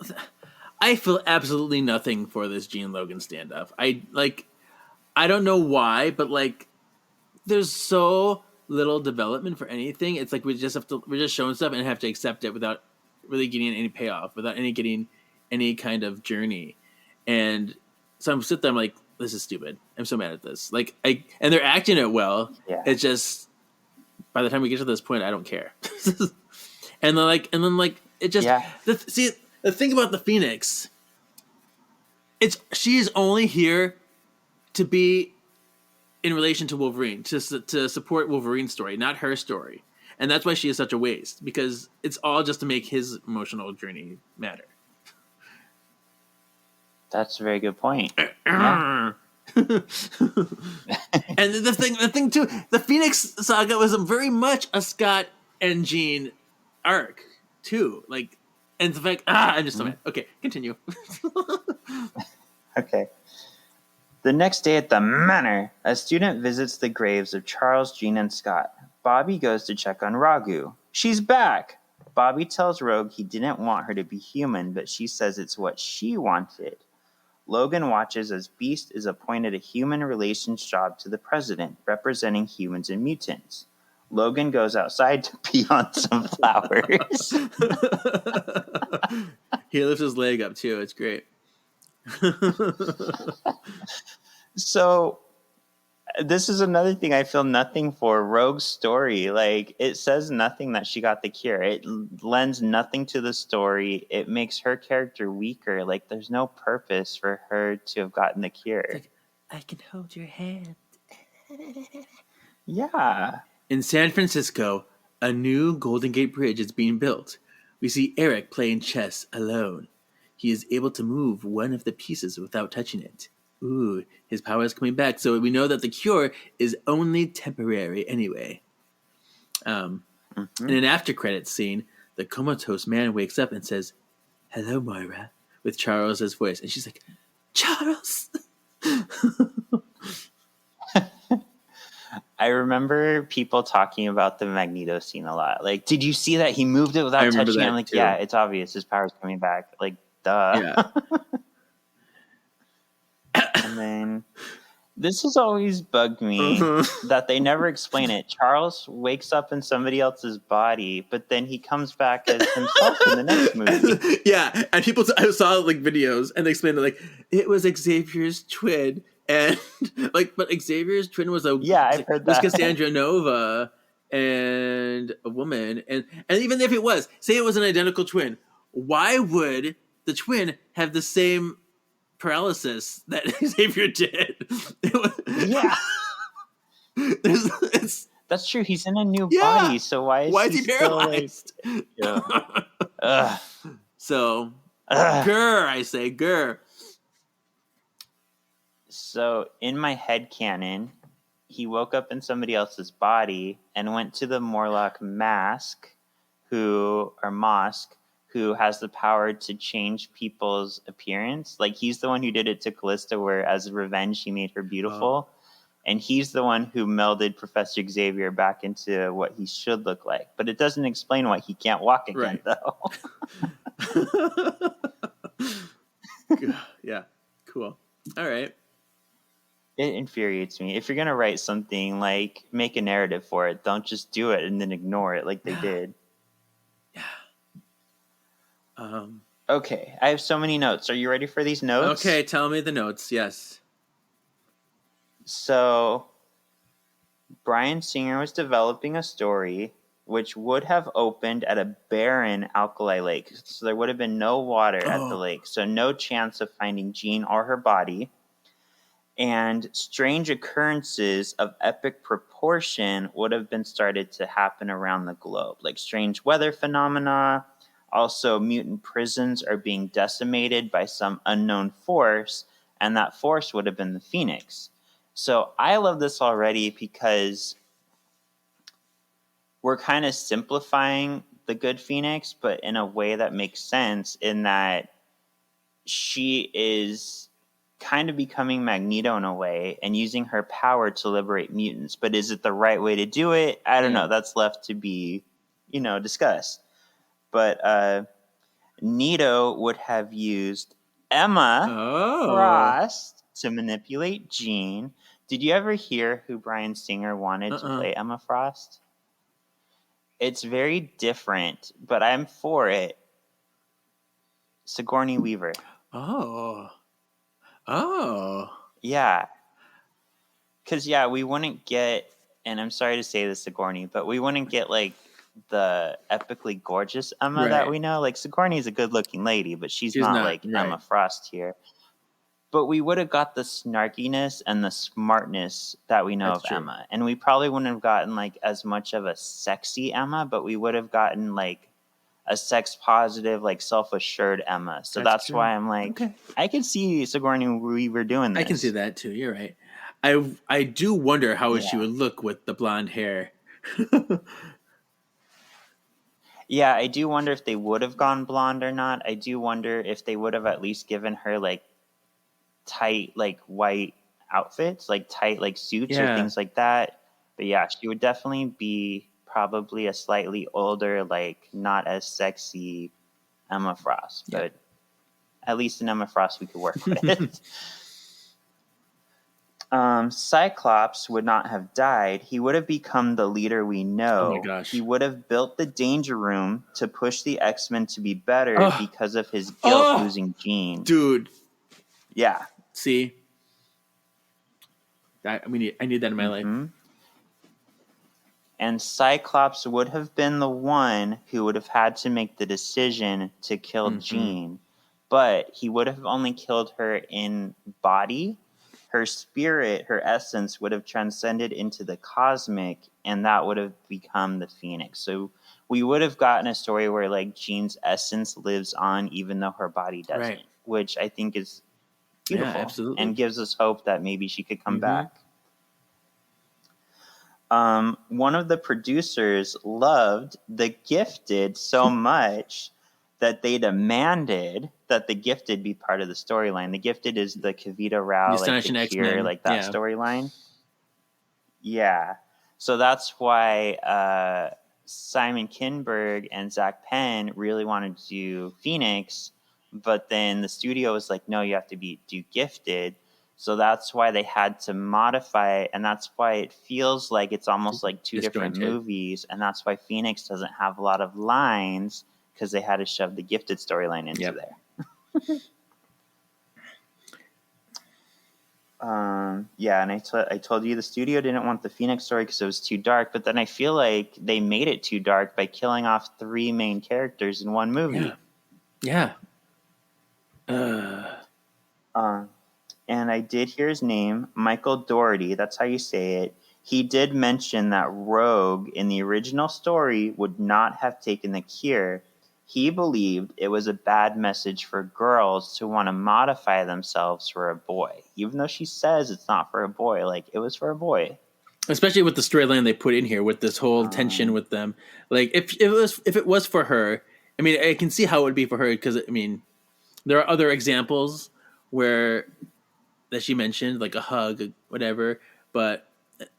I feel absolutely nothing for this Jean Logan standoff. I don't know why, but like there's so little development for anything. It's like we're just showing stuff and have to accept it without really getting any payoff, without getting any kind of journey. And so I'm sitting there, I'm like, this is stupid. I'm so mad at this. And they're acting it well. Yeah. It's just by the time we get to this point, I don't care. and then it just the thing about the Phoenix, she is only here to be in relation to Wolverine, to support Wolverine's story, not her story. And that's why she is such a waste, because it's all just to make his emotional journey matter. That's a very good point. Yeah. And the thing too, the Phoenix Saga was very much a Scott and Jean arc too. Like, and the fact, I'm just so mad. Okay, continue. Okay. The next day at the manor, a student visits the graves of Charles, Jean, and Scott. Bobby goes to check on Ragu. She's back! Bobby tells Rogue he didn't want her to be human, but she says it's what she wanted. Logan watches as Beast is appointed a human relations job to the president, representing humans and mutants. Logan goes outside to pee on some flowers. He lifts his leg up, too. It's great. So, this is another thing I feel nothing for. Rogue's story. Like, it says nothing that she got the cure. It lends nothing to the story. It makes her character weaker. Like, there's no purpose for her to have gotten the cure. Like, I can hold your hand. Yeah. In San Francisco, a new Golden Gate Bridge is being built. We see Eric playing chess alone. He is able to move one of the pieces without touching it. Ooh, his power is coming back, so we know that the cure is only temporary anyway. In an after-credits scene, the comatose man wakes up and says, "Hello, Moira," with Charles' voice. And she's like, "Charles!" I remember people talking about the Magneto scene a lot. Like, did you see that he moved it without touching it? I'm like, yeah, it's obvious. His power's coming back. Like, duh. Yeah. And then This has always bugged me that they never explain it. Charles wakes up in somebody else's body, but then he comes back as himself in the next movie. Yeah, and I saw like videos, and they explained that it was Xavier's twin, and but Xavier's twin was I've heard that. Cassandra Nova and a woman, and even if it was, say it was an identical twin, why would the twin have the same paralysis that Xavier did? That's true. He's in a new body, so why is he paralyzed? So, grr, I say, grr. So, in my headcanon, he woke up in somebody else's body and went to the Morlock Mask, who has the power to change people's appearance. Like, he's the one who did it to Callista, where as revenge, he made her beautiful. And he's the one who melded Professor Xavier back into what he should look like. But it doesn't explain why he can't walk again, though. Yeah, cool. All right. It infuriates me. If you're going to write something, make a narrative for it. Don't just do it and then ignore it like they did. Yeah. Okay, I have so many notes. Are you ready for these notes? Okay, tell me the notes. Yes. So, Bryan Singer was developing a story which would have opened at a barren alkali lake. So there would have been no water at the lake. So no chance of finding Jean or her body. And strange occurrences of epic proportion would have been started to happen around the globe. Like strange weather phenomena. Also, mutant prisons are being decimated by some unknown force. And that force would have been the Phoenix. So I love this already because we're kind of simplifying the good Phoenix, but in a way that makes sense in that she is kind of becoming Magneto in a way and using her power to liberate mutants. But is it the right way to do it? I don't know. That's left to be, discussed. But Nito would have used Emma Frost to manipulate Jean. Did you ever hear who Bryan Singer wanted to play Emma Frost? It's very different, but I'm for it. Sigourney Weaver. Oh. Yeah. Because, we wouldn't get, and I'm sorry to say this, Sigourney, but we wouldn't get, the epically gorgeous Emma that we know. Sigourney's a good-looking lady, but she's not Emma Frost here. But we would have got the snarkiness and the smartness that we know of Emma. And we probably wouldn't have gotten, as much of a sexy Emma, but we would have gotten, a sex-positive, self-assured Emma. So that's why I'm I can see Sigourney Weaver doing this. I can see that, too. You're right. I do wonder how she would look with the blonde hair. Yeah, I do wonder if they would have gone blonde or not. I do wonder if they would have at least given her, tight, white outfits, tight, suits or things like that. But yeah, she would definitely be probably a slightly older, not as sexy Emma Frost. But at least in Emma Frost we could work with. Cyclops would not have died. He would have become the leader we know. Oh my gosh. He would have built the Danger Room to push the X-Men to be better because of his guilt losing Jean. Dude. Yeah. See? I need that in my life. And Cyclops would have been the one who would have had to make the decision to kill Jean. But he would have only killed her in body. Her spirit, her essence would have transcended into the cosmic, and that would have become the Phoenix. So we would have gotten a story where Jean's essence lives on even though her body doesn't, which I think is beautiful and gives us hope that maybe she could come back. One of the producers loved The Gifted so much that they demanded that The Gifted be part of the storyline. The Gifted is the Kavita Rao, the Cure, that storyline. Yeah. So that's why Simon Kinberg and Zach Penn really wanted to do Phoenix, but then the studio was like, no, you have to do Gifted. So that's why they had to modify it, and that's why it feels like it's almost like two different movies, and that's why Phoenix doesn't have a lot of lines, because they had to shove the Gifted storyline into there. Yeah, and I told you the studio didn't want the Phoenix story because it was too dark, but then I feel like they made it too dark by killing off 3 main characters in one movie. Yeah. And I did hear his name, Michael Dougherty. That's how you say it. He did mention that Rogue in the original story would not have taken the cure. He believed it was a bad message for girls to want to modify themselves for a boy, even though she says it's not for a boy. Like, it was for a boy. Especially with the storyline they put in here, with this whole tension with them. Like, if it was for her, I mean, I can see how it would be for her, because I mean, there are other examples where that she mentioned, like a hug, whatever. But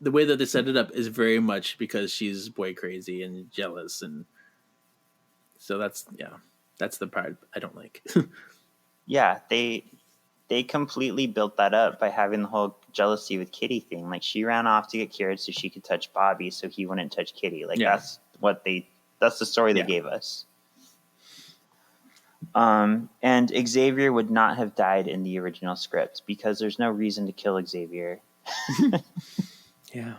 the way that they set it up is very much because she's boy crazy and jealous, and so that's the part I don't like. Yeah, they completely built that up by having the whole jealousy with Kitty thing. Like, she ran off to get cured so she could touch Bobby, so he wouldn't touch Kitty. Like, that's the story they gave us. And Xavier would not have died in the original script because there's no reason to kill Xavier. Yeah.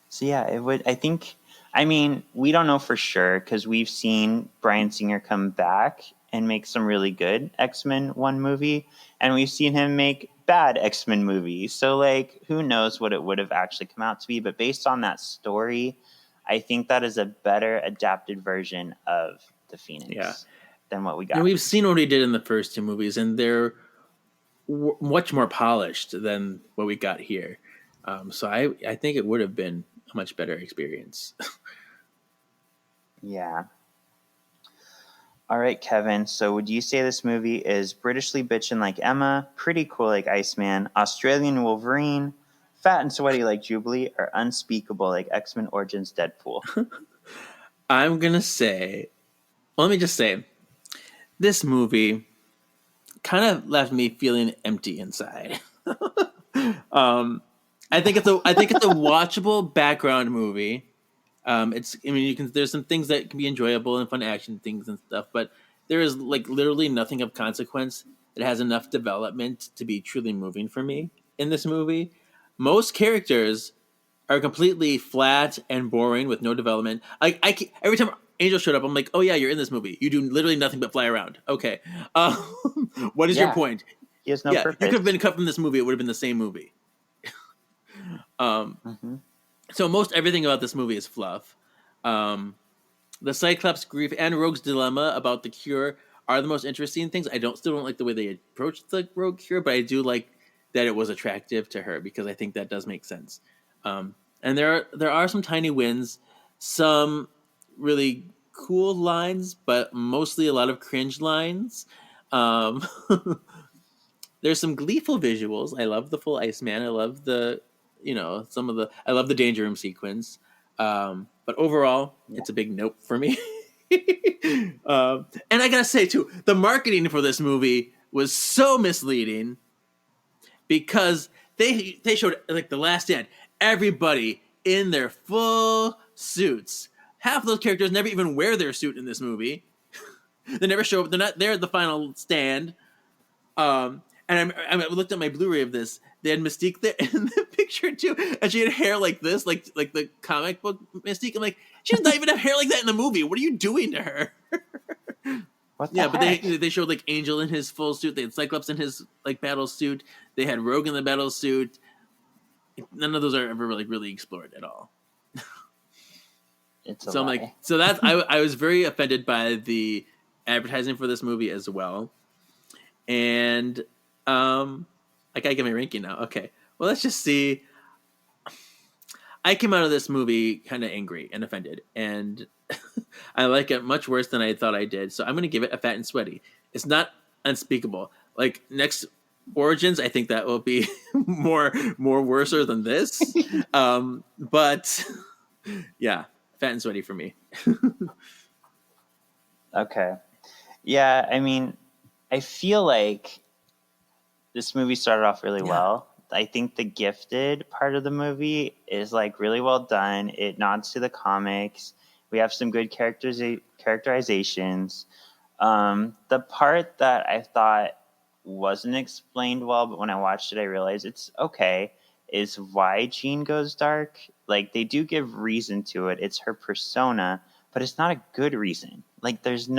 So yeah, it would. I mean, we don't know for sure because we've seen Bryan Singer come back and make some really good X-Men 1 movie, and we've seen him make bad X-Men movies. So, like, who knows what it would have actually come out to be? But based on that story, I think that is a better adapted version of the Phoenix than what we got. And we've seen what he did in the first 2 movies, and they're much more polished than what we got here. So I think it would have been a much better experience. Yeah. All right, Kevin. So would you say this movie is Britishly bitchin' like Emma, pretty cool like Iceman, Australian Wolverine, fat and sweaty like Jubilee, or unspeakable like X-Men Origins Deadpool? I'm going to say, let me just say, this movie kind of left me feeling empty inside. I think it's a watchable background movie. There's some things that can be enjoyable and fun action things and stuff, but there is like literally nothing of consequence that has enough development to be truly moving for me in this movie. Most characters are completely flat and boring with no development. Every time Angel showed up, I'm like, oh yeah, you're in this movie. You do literally nothing but fly around. Okay. What is your point? He has no purpose. You could have been cut from this movie. It would have been the same movie. So most everything about this movie is fluff. The Cyclops' grief and Rogue's dilemma about the cure are the most interesting things. I still don't like the way they approached the Rogue cure, but I do like that it was attractive to her because I think that does make sense. And there are some tiny wins, some really cool lines, but mostly a lot of cringe lines. There's some gleeful visuals. I love the full Iceman. I love I love the Danger Room sequence. But overall, it's a big nope for me. And I gotta say too, the marketing for this movie was so misleading because they showed like the last stand, everybody in their full suits. Half of those characters never even wear their suit in this movie. They never show up. They're not there at the final stand. And I looked at my Blu-ray of this. They had Mystique there in the picture too, and she had hair like this, like the comic book Mystique. I'm like, she does not even have hair like that in the movie. What are you doing to her? What the heck? But they showed like Angel in his full suit. They had Cyclops in his like battle suit. They had Rogue in the battle suit. None of those are ever really explored at all. It's a lie. I was very offended by the advertising for this movie as well, and I gotta get my ranking now. Okay, well let's just see. I came out of this movie kind of angry and offended, and I like it much worse than I thought I did. So I'm going to give it a fat and sweaty. It's not unspeakable. Like next Origins, I think that will be more worser than this. But yeah, fat and sweaty for me. Okay. Yeah, I mean, I feel like this movie started off really well. I think the gifted part of the movie is like really well done. It nods to the comics. We have some good characterizations. The part that I thought wasn't explained well, but when I watched it, I realized it's okay, is why Jean goes dark. Like, they do give reason to it. It's her persona, but it's not a good reason. Like, there's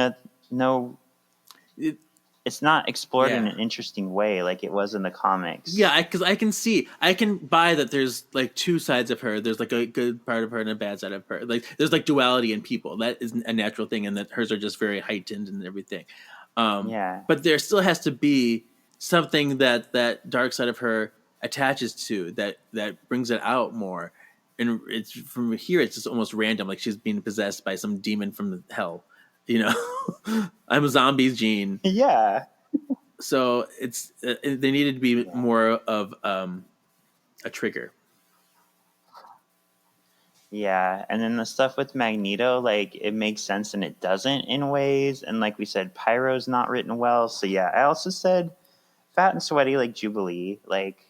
it's not explored in an interesting way like it was in the comics. Yeah, because I can buy that there's like two sides of her. There's like a good part of her and a bad side of her. Like there's like duality in people. That is a natural thing, and that hers are just very heightened and everything. But there still has to be something that dark side of her attaches to that brings it out more. And it's from here, it's just almost random. Like she's being possessed by some demon from the hell. You know, I'm a zombie Jean. Yeah. So it's they needed to be more of a trigger. Yeah, and then the stuff with Magneto, like it makes sense and it doesn't in ways. And like we said, Pyro's not written well. So yeah, I also said Fat and Sweaty like Jubilee. Like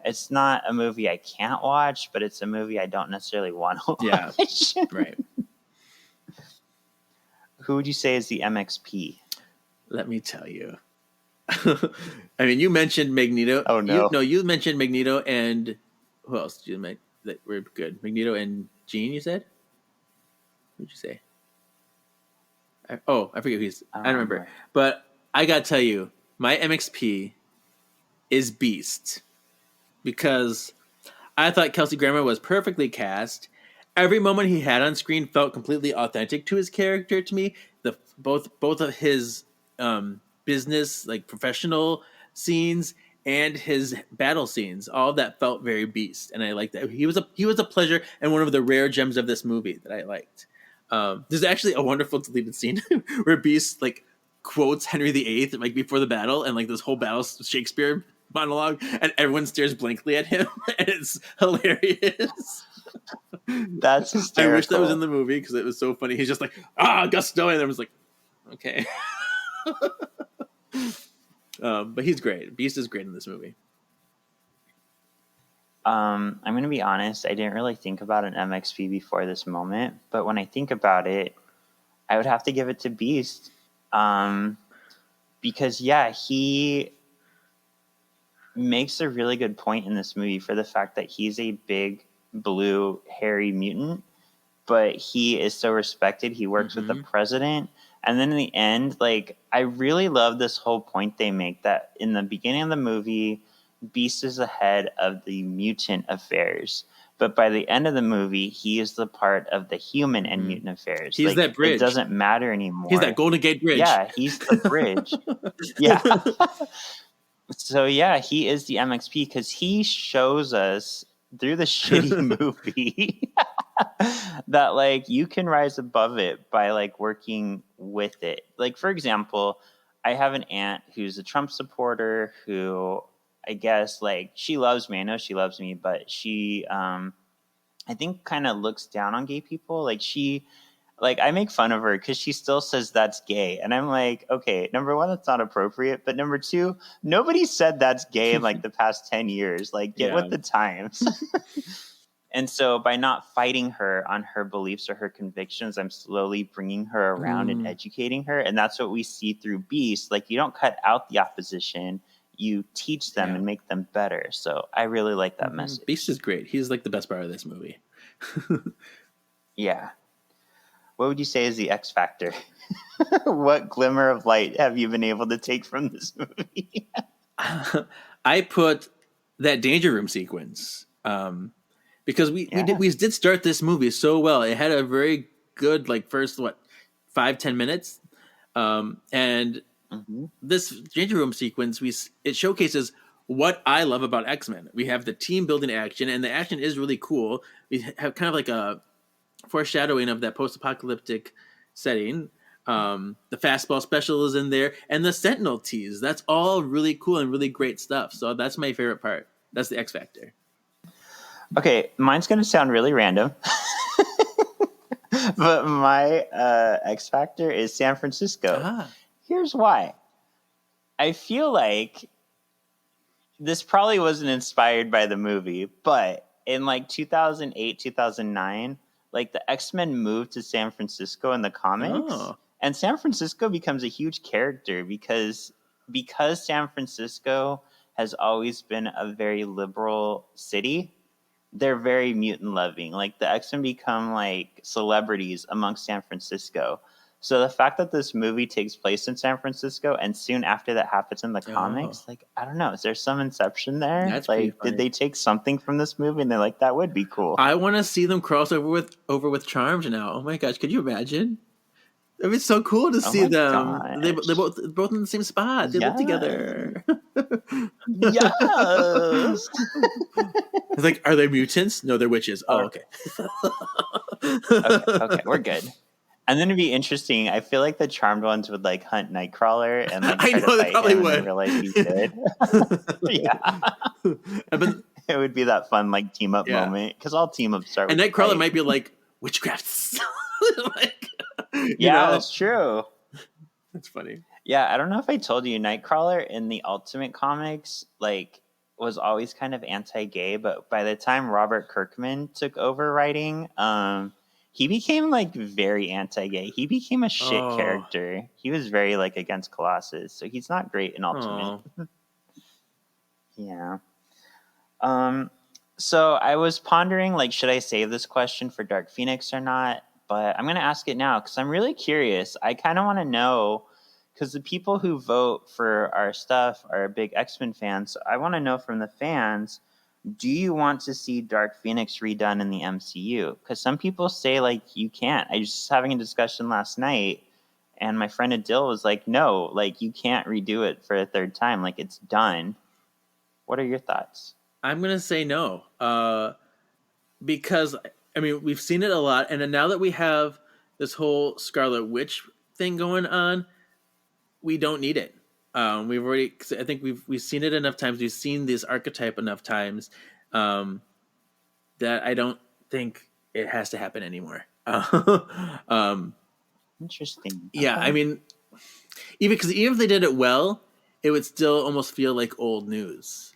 it's not a movie I can't watch, but it's a movie I don't necessarily want to watch. Yeah, right. Who would you say is the MXP? Let me tell you. I mean, you mentioned Magneto. Oh, no. You mentioned Magneto and... Who else did you make that were good? Magneto and Jean, you said? What did you say? I forget who he's... I don't remember. But I got to tell you, my MXP is Beast. Because I thought Kelsey Grammer was perfectly cast. Every moment he had on screen felt completely authentic to his character to me. Both of his business, like professional scenes and his battle scenes, all of that felt very Beast, and I liked that. He was a pleasure and one of the rare gems of this movie that I liked. There's actually a wonderful deleted scene where Beast like quotes Henry VIII like before the battle, and like this whole battle Shakespeare monologue, and everyone stares blankly at him, and it's hilarious. That's hysterical. I wish that was in the movie because it was so funny. He's just like, Gusto, and I was like, okay. But he's great. Beast is great in this movie. I'm going to be honest. I didn't really think about an MXP before this moment, but when I think about it, I would have to give it to Beast. Because he makes a really good point in this movie for the fact that he's a big blue hairy mutant, but he is so respected. He works with the president, and then in the end, like I really love this whole point they make that in the beginning of the movie, Beast is the head of the mutant affairs, but by the end of the movie, he is the part of the human and mutant affairs. He's that bridge. It doesn't matter anymore. He's that Golden Gate Bridge. Yeah, he's the bridge. Yeah. So yeah, he is the MXP because he shows us through the shitty movie that like you can rise above it by like working with it. Like for example, I have an aunt who's a Trump supporter who I guess like she loves me. I know she loves me, but she I think kind of looks down on gay people. Like I make fun of her because she still says that's gay. And I'm like, okay, number one, that's not appropriate. But number two, nobody said that's gay in like the past 10 years. Like get with the times. And so by not fighting her on her beliefs or her convictions, I'm slowly bringing her around and educating her. And that's what we see through Beast. Like you don't cut out the opposition. You teach them and make them better. So I really like that message. Beast is great. He's like the best part of this movie. Yeah. What would you say is the X factor? What glimmer of light have you been able to take from this movie? I put that danger room sequence because we did start this movie so well. It had a very good like first 5-10 minutes, and this danger room sequence it showcases what I love about X-Men. We have the team building action, and the action is really cool. We have kind of like a foreshadowing of that post-apocalyptic setting. The fastball special is in there, and the Sentinel tease. That's all really cool and really great stuff. So that's my favorite part. That's the X Factor. Okay, mine's going to sound really random. But my X Factor is San Francisco. Here's why. I feel like this probably wasn't inspired by the movie, but in like 2008, 2009, like the X-Men moved to San Francisco in the comics, and San Francisco becomes a huge character because San Francisco has always been a very liberal city. They're very mutant loving. Like the X-Men become like celebrities amongst San Francisco. So the fact that this movie takes place in San Francisco and soon after that happens in the comics, like, I don't know, is there some inception there? That's like, did they take something from this movie and they're like, that would be cool? I want to see them cross over with Charmed now. Oh my gosh, could you imagine? It'd be so cool to see them. They're both in the same spot. They live together. Yes. It's like, are they mutants? No, they're witches. Oh, okay. Okay, we're good. And then it'd be interesting. I feel like the Charmed ones would like hunt Nightcrawler and like try to fight him and realize he's good. Yeah, it would be that fun like team up moment because all team ups start. And Nightcrawler might be like witchcrafts. Like, that's true. That's funny. Yeah, I don't know if I told you, Nightcrawler in the Ultimate Comics like was always kind of anti-gay, but by the time Robert Kirkman took over writing, he became like very anti-gay. He became a shit character. He was very like against Colossus, so he's not great in Ultimate. Yeah. So I was pondering, like, should I save this question for Dark Phoenix or not? But I'm going to ask it now because I'm really curious. I kind of want to know because the people who vote for our stuff are big X-Men fans. So I want to know from the fans, do you want to see Dark Phoenix redone in the MCU? Because some people say, like, you can't. I was just having a discussion last night, and my friend Adil was like, no, like, you can't redo it for a third time. Like, it's done. What are your thoughts? I'm going to say no. Because, I mean, we've seen it a lot, and then now that we have this whole Scarlet Witch thing going on, we don't need it. We've already, I think we've seen it enough times. We've seen this archetype enough times that I don't think it has to happen anymore. Interesting. Yeah, I mean, even if they did it well, it would still almost feel like old news,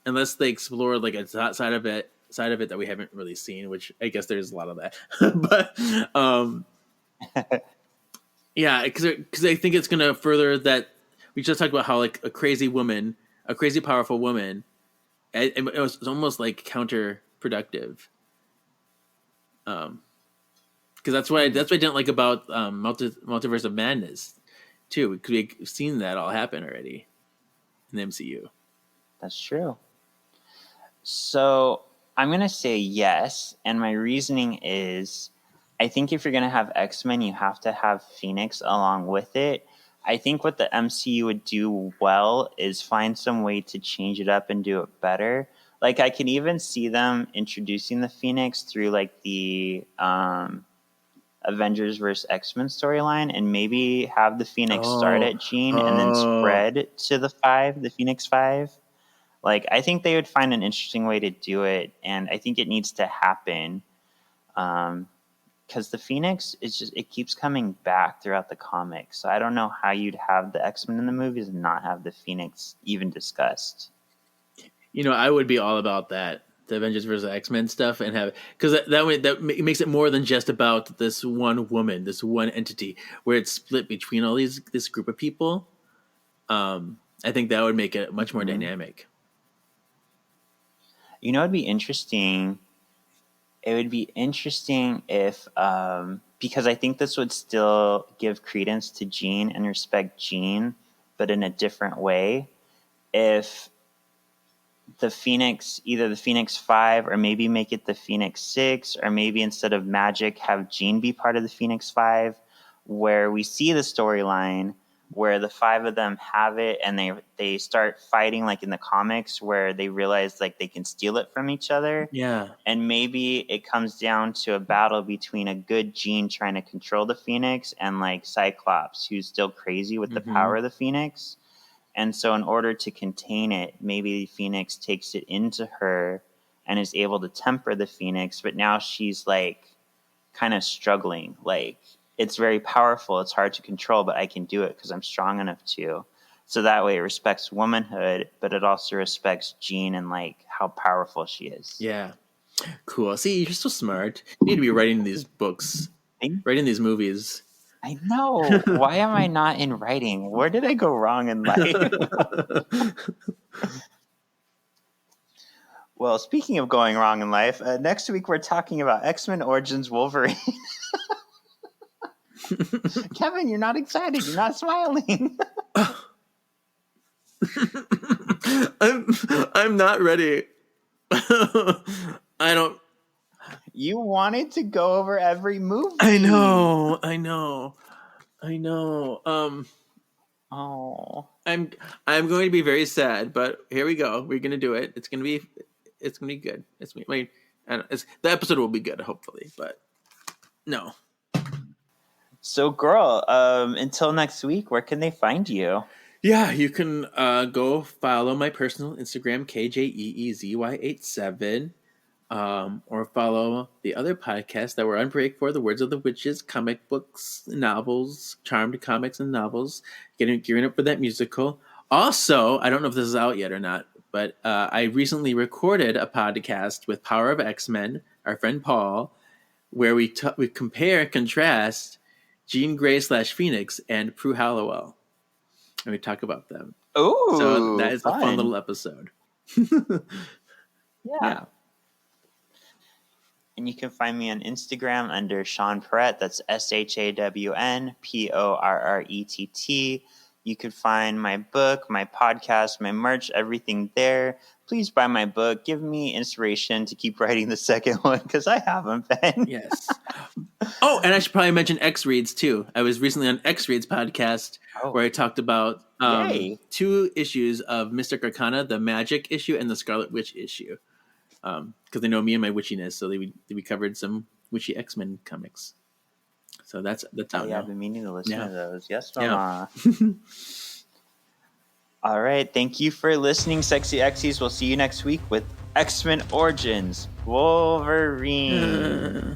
unless they explore like a side of it that we haven't really seen. Which I guess there's a lot of that, but yeah, because I think it's going to further that. We just talked about how like a crazy powerful woman, it was almost like counterproductive. Because that's what I didn't like about Multiverse of Madness, too. Because we've seen that all happen already in the MCU. That's true. So I'm gonna say yes, and my reasoning is, I think if you're gonna have X-Men, you have to have Phoenix along with it. I think what the MCU would do well is find some way to change it up and do it better. Like, I can even see them introducing the Phoenix through, like, the Avengers vs. X-Men storyline and maybe have the Phoenix start at Jean and then spread to the Phoenix 5. Like, I think they would find an interesting way to do it, and I think it needs to happen. Because the Phoenix it keeps coming back throughout the comics. So I don't know how you'd have the X-Men in the movies and not have the Phoenix even discussed. You know, I would be all about that, the Avengers vs. X-Men stuff, and have, because that way that makes it more than just about this one woman, this one entity, where it's split between all this group of people. I think that would make it much more dynamic. You know, it'd be interesting. It would be interesting if, because I think this would still give credence to Jean and respect Jean, but in a different way. If the Phoenix, either the Phoenix 5 or maybe make it the Phoenix 6, or maybe instead of magic, have Jean be part of the Phoenix 5, where we see the storyline where the 5 of them have it and they start fighting like in the comics where they realize like they can steal it from each other. Yeah. And maybe it comes down to a battle between a good Jean trying to control the Phoenix and like Cyclops, who's still crazy with the power of the Phoenix. And so in order to contain it, maybe Phoenix takes it into her and is able to temper the Phoenix, but now she's like kind of struggling. Like, it's very powerful. It's hard to control, but I can do it because I'm strong enough to. So that way it respects womanhood, but it also respects Jean and like how powerful she is. Yeah. Cool. See, you're so smart. You need to be writing these books, writing these movies. I know. Why am I not in writing? Where did I go wrong in life? Well, speaking of going wrong in life, next week we're talking about X-Men Origins Wolverine. Kevin, you're not excited. You're not smiling. I'm not ready. I don't. You wanted to go over every movie. I know. Oh. I'm going to be very sad, but here we go. We're gonna do it. It's gonna be good. The episode will be good, hopefully. But no. So, girl, until next week, where can they find you? Yeah, you can go follow my personal Instagram, KJEEZY87, or follow the other podcasts that we're on break for, The Words of the Witches, comic books, novels, charmed comics and novels, gearing up for that musical. Also, I don't know if this is out yet or not, but I recently recorded a podcast with Power of X-Men, our friend Paul, where we compare and contrast Jean Grey / Phoenix and Prue Halliwell. And we talk about them. Oh, so that is a fun little episode. Yeah. And you can find me on Instagram under Shawn Perrett. That's ShawnPorrett. You can find my book, my podcast, my merch, everything there. Please buy my book. Give me inspiration to keep writing the second one because I haven't been. Yes. Oh, and I should probably mention X Reads too. I was recently on X Reads podcast where I talked about 2 issues of Mystic Arcana, the Magic issue and the Scarlet Witch issue. Because they know me and my witchiness, so we covered some witchy X-Men comics. So that's out now. I've been meaning to listen to those. Yes, Mama. Yeah. All right. Thank you for listening, SexyXies. We'll see you next week with X-Men Origins Wolverine.